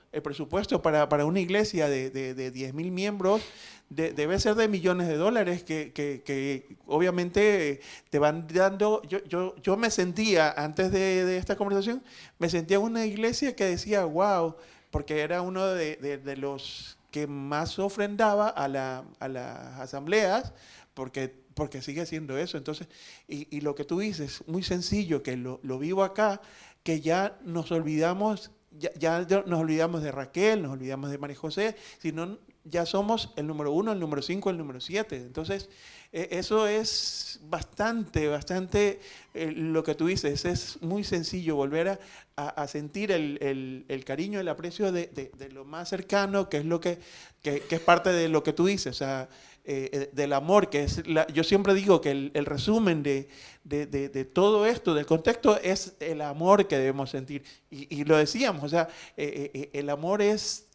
para una iglesia de 10.000 miembros debe ser de millones de dólares que obviamente te van dando. Yo me sentía, antes de esta conversación, me sentía en una iglesia que decía, wow, porque era uno de los que más ofrendaba a las asambleas, porque sigue haciendo eso. Entonces, y lo que tú dices, muy sencillo, que lo vivo acá, que ya nos olvidamos. Ya nos olvidamos de Raquel, nos olvidamos de María José, sino ya somos el número 1, el número 5, el número 7. Entonces, eso es bastante lo que tú dices. Es muy sencillo volver a sentir el cariño, el aprecio de lo más cercano, que es lo que es parte de lo que tú dices. O sea, del amor, que es yo siempre digo que el resumen de todo esto, del contexto, es el amor que debemos sentir. Y lo decíamos, o sea, el amor es,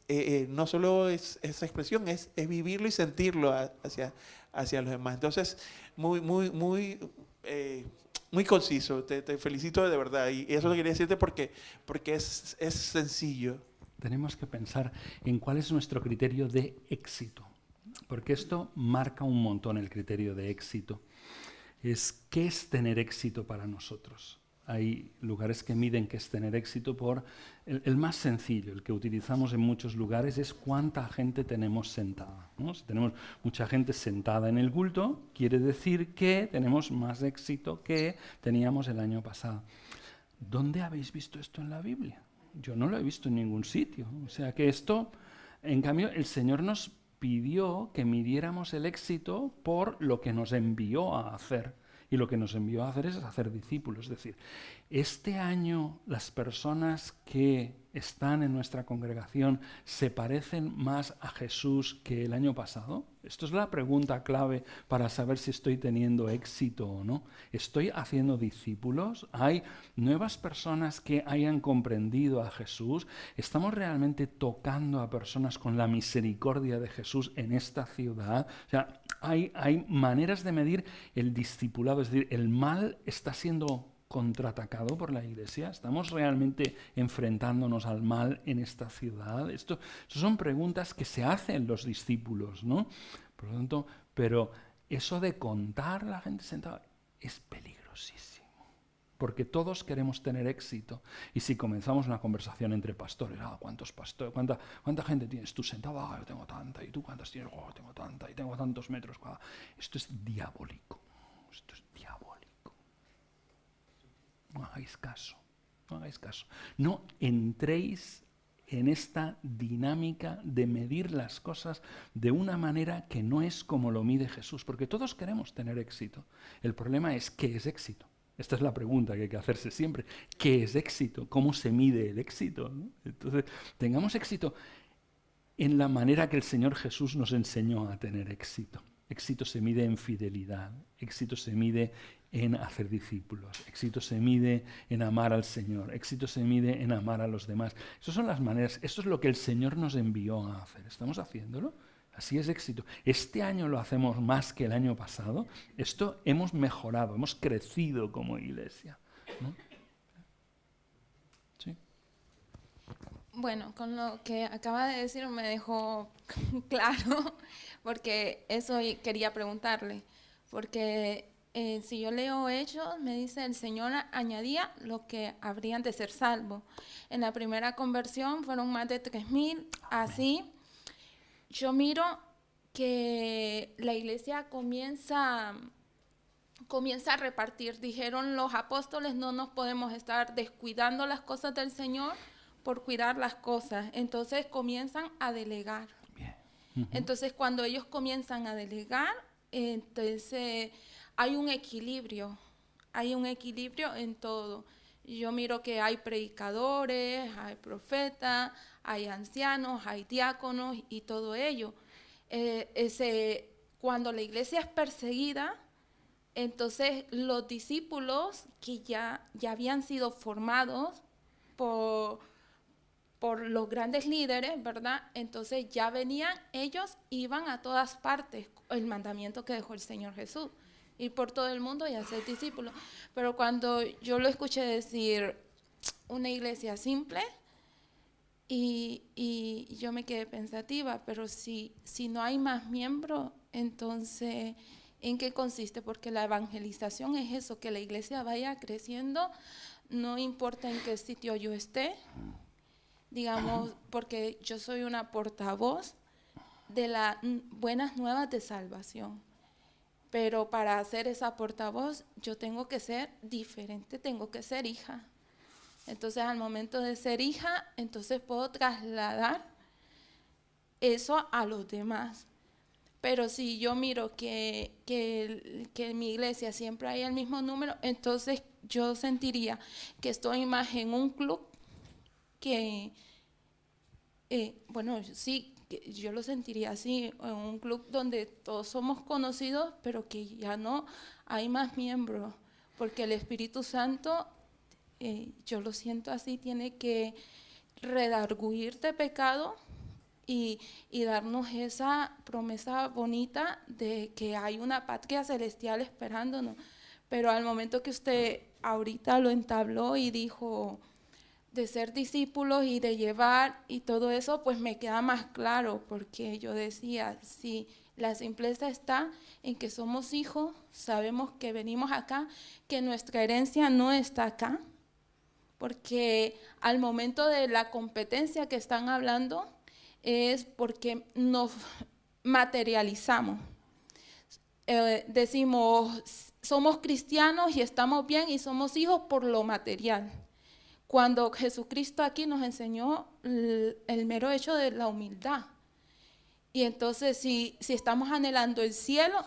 no solo es esa expresión, es vivirlo y sentirlo hacia los demás. Entonces, muy conciso, te felicito de verdad. Y eso lo quería decirte porque es sencillo. Tenemos que pensar en cuál es nuestro criterio de éxito. Porque esto marca un montón el criterio de éxito. ¿Qué es tener éxito para nosotros? Hay lugares que miden qué es tener éxito por el más sencillo, el que utilizamos en muchos lugares, es cuánta gente tenemos sentada, ¿no? Si tenemos mucha gente sentada en el culto, quiere decir que tenemos más éxito que teníamos el año pasado. ¿Dónde habéis visto esto en la Biblia? Yo no lo he visto en ningún sitio. O sea que esto, en cambio, el Señor nos pidió que midiéramos el éxito por lo que nos envió a hacer. Y lo que nos envió a hacer es hacer discípulos. Es decir, este año las personas que están en nuestra congregación se parecen más a Jesús que el año pasado. Esto es la pregunta clave para saber si estoy teniendo éxito o no. ¿Estoy haciendo discípulos? ¿Hay nuevas personas que hayan comprendido a Jesús? ¿Estamos realmente tocando a personas con la misericordia de Jesús en esta ciudad? O sea, hay maneras de medir el discipulado, es decir, el mal está siendo contraatacado por la Iglesia. ¿Estamos realmente enfrentándonos al mal en esta ciudad? Esto son preguntas que se hacen los discípulos, ¿no? Por lo tanto, pero eso de contar a la gente sentada es peligrosísimo, porque todos queremos tener éxito. Y si comenzamos una conversación entre pastores, ¿cuántos pastores? ¿Cuánta gente tienes tú sentada? Yo tengo tanta. ¿Y tú cuántas tienes? Tengo tanta. Y tengo tantos metros cuadrados. Esto es diabólico. Esto es diabólico. No hagáis caso. No hagáis caso. No entréis en esta dinámica de medir las cosas de una manera que no es como lo mide Jesús, porque todos queremos tener éxito. El problema es ¿qué es éxito? Esta es la pregunta que hay que hacerse siempre. ¿Qué es éxito? ¿Cómo se mide el éxito? ¿No? Entonces, tengamos éxito en la manera que el Señor Jesús nos enseñó a tener éxito. Éxito se mide en fidelidad, éxito se mide en hacer discípulos, éxito se mide en amar al Señor, éxito se mide en amar a los demás. Esas son las maneras, esto es lo que el Señor nos envió a hacer. ¿Estamos haciéndolo? Así es éxito. Este año lo hacemos más que el año pasado. Esto hemos mejorado, hemos crecido como iglesia, ¿no? ¿Sí? Bueno, con lo que acaba de decir me dejó claro, porque eso quería preguntarle. Porque si yo leo Hechos, me dice el Señor añadía lo que habrían de ser salvos. En la primera conversión fueron más de 3,000, así. Yo miro que la iglesia comienza a repartir. Dijeron los apóstoles, no nos podemos estar descuidando las cosas del Señor por cuidar las cosas. Entonces comienzan a delegar. Bien. Entonces cuando ellos comienzan a delegar, entonces hay un equilibrio en todo. Yo miro que hay predicadores, hay profetas, hay ancianos, hay diáconos y todo ello. Cuando la iglesia es perseguida, entonces los discípulos que ya habían sido formados por los grandes líderes, ¿verdad? Entonces ya venían, ellos iban a todas partes, el mandamiento que dejó el Señor Jesús, ir por todo el mundo y hacer discípulos. Pero cuando yo lo escuché decir una iglesia simple, y yo me quedé pensativa, pero si no hay más miembros, entonces, ¿en qué consiste? Porque la evangelización es eso, que la iglesia vaya creciendo, no importa en qué sitio yo esté, digamos, porque yo soy una portavoz de las buenas nuevas de salvación. Pero para ser esa portavoz, yo tengo que ser diferente, tengo que ser hija. Entonces, al momento de ser hija, entonces puedo trasladar eso a los demás. Pero si yo miro que en mi iglesia siempre hay el mismo número, entonces yo sentiría que estoy más en un club que, bueno, sí, yo lo sentiría así, en un club donde todos somos conocidos, pero que ya no hay más miembros, porque el Espíritu Santo, yo lo siento así, tiene que redarguir de pecado y darnos esa promesa bonita de que hay una patria celestial esperándonos. Pero al momento que usted ahorita lo entabló y dijo de ser discípulos y de llevar y todo eso, pues me queda más claro, porque yo decía, sí, la simpleza está en que somos hijos, sabemos que venimos acá, que nuestra herencia no está acá, porque al momento de la competencia que están hablando es porque nos materializamos. Decimos, somos cristianos y estamos bien y somos hijos por lo material. Cuando Jesucristo aquí nos enseñó el mero hecho de la humildad. Y entonces, si estamos anhelando el cielo,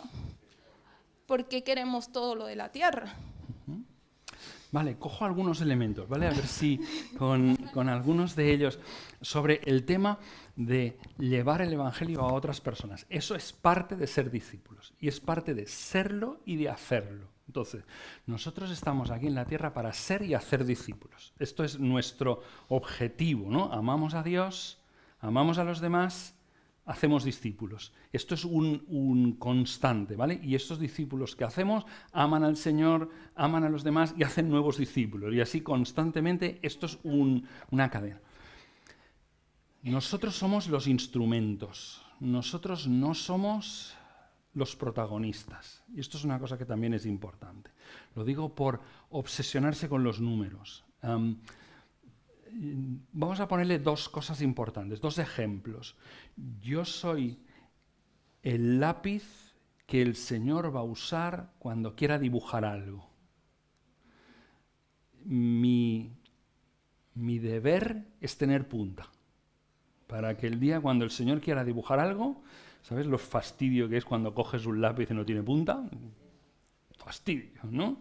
¿por qué queremos todo lo de la tierra? Vale, cojo algunos elementos, ¿vale? A ver si con algunos de ellos sobre el tema de llevar el Evangelio a otras personas. Eso es parte de ser discípulos y es parte de serlo y de hacerlo. Entonces, nosotros estamos aquí en la tierra para ser y hacer discípulos. Esto es nuestro objetivo, ¿no? Amamos a Dios, amamos a los demás, hacemos discípulos. Esto es un constante, ¿vale? Y estos discípulos que hacemos aman al Señor, aman a los demás y hacen nuevos discípulos. Y así constantemente esto es una cadena. Nosotros somos los instrumentos. Nosotros no somos los protagonistas. Y esto es una cosa que también es importante. Lo digo por obsesionarse con los números. Vamos a ponerle dos cosas importantes, dos ejemplos. Yo soy el lápiz que el Señor va a usar cuando quiera dibujar algo. Mi deber es tener punta, para que el día cuando el Señor quiera dibujar algo, ¿sabes lo fastidio que es cuando coges un lápiz y no tiene punta? Fastidio, ¿no?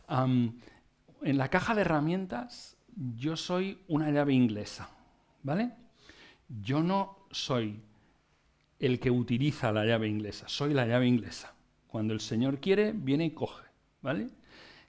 En la caja de herramientas yo soy una llave inglesa, ¿vale? Yo no soy el que utiliza la llave inglesa, soy la llave inglesa. Cuando el Señor quiere, viene y coge, ¿vale?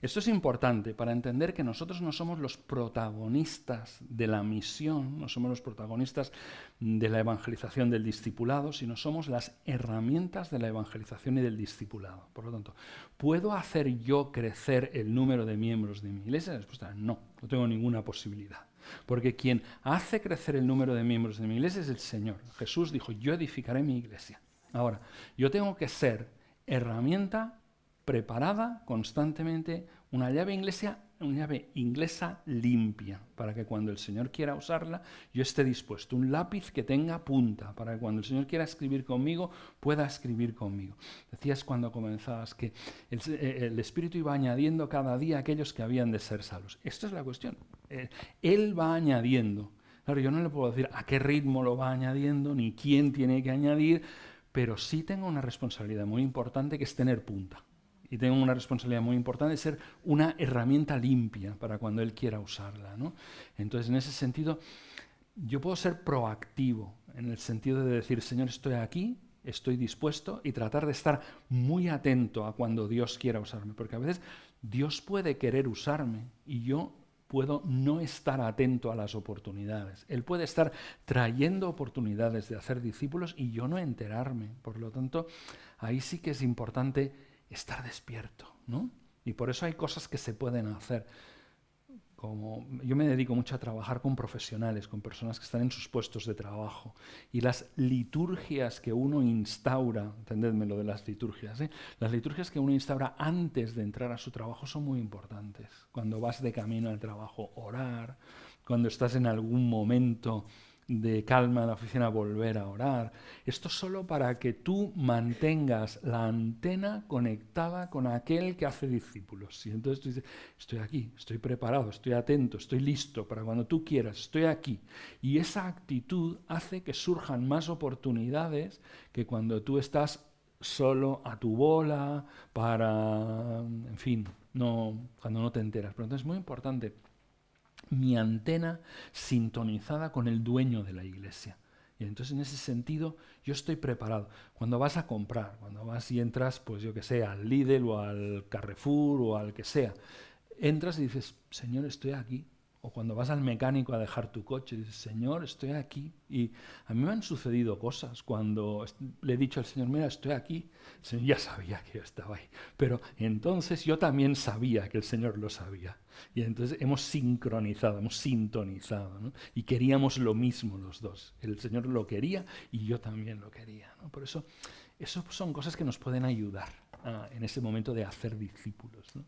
Esto es importante para entender que nosotros no somos los protagonistas de la misión, no somos los protagonistas de la evangelización del discipulado, sino somos las herramientas de la evangelización y del discipulado. Por lo tanto, ¿puedo hacer yo crecer el número de miembros de mi iglesia? La respuesta es no tengo ninguna posibilidad. Porque quien hace crecer el número de miembros de mi iglesia es el Señor. Jesús dijo, yo edificaré mi iglesia. Ahora, yo tengo que ser herramienta preparada constantemente, una llave inglesa limpia, para que cuando el Señor quiera usarla, yo esté dispuesto. Un lápiz que tenga punta, para que cuando el Señor quiera escribir conmigo, pueda escribir conmigo. Decías cuando comenzabas que el Espíritu iba añadiendo cada día aquellos que habían de ser salvos. Esta es la cuestión. Él va añadiendo. Claro, yo no le puedo decir a qué ritmo lo va añadiendo, ni quién tiene que añadir, pero sí tengo una responsabilidad muy importante que es tener punta. Y tengo una responsabilidad muy importante de ser una herramienta limpia para cuando Él quiera usarla, ¿no? Entonces, en ese sentido, yo puedo ser proactivo, en el sentido de decir, Señor, estoy aquí, estoy dispuesto, y tratar de estar muy atento a cuando Dios quiera usarme. Porque a veces Dios puede querer usarme y yo puedo no estar atento a las oportunidades. Él puede estar trayendo oportunidades de hacer discípulos y yo no enterarme. Por lo tanto, ahí sí que es importante estar despierto, ¿no? Y por eso hay cosas que se pueden hacer. Como yo me dedico mucho a trabajar con profesionales, con personas que están en sus puestos de trabajo. Y las liturgias que uno instaura, entendedme lo de las liturgias, ¿eh? Las liturgias que uno instaura antes de entrar a su trabajo son muy importantes. Cuando vas de camino al trabajo, orar. Cuando estás en algún momento de calma en la oficina, volver a orar. Esto solo para que tú mantengas la antena conectada con aquel que hace discípulos. Y entonces tú dices, estoy aquí, estoy preparado, estoy atento, estoy listo para cuando tú quieras, estoy aquí. Y esa actitud hace que surjan más oportunidades que cuando tú estás solo a tu bola, en fin, cuando no te enteras. Pero entonces es muy importante mi antena sintonizada con el dueño de la iglesia. Y entonces en ese sentido yo estoy preparado. Cuando vas a comprar, cuando vas y entras, pues yo que sé, al Lidl o al Carrefour o al que sea, entras y dices, Señor, estoy aquí. O cuando vas al mecánico a dejar tu coche, dices, Señor, estoy aquí. Y a mí me han sucedido cosas cuando le he dicho al Señor, mira, estoy aquí. El Señor ya sabía que yo estaba ahí. Pero entonces yo también sabía que el Señor lo sabía. Y entonces hemos sincronizado, hemos sintonizado, ¿no? Y queríamos lo mismo los dos. El Señor lo quería y yo también lo quería, ¿no? Por eso son cosas que nos pueden ayudar en ese momento de hacer discípulos, ¿no?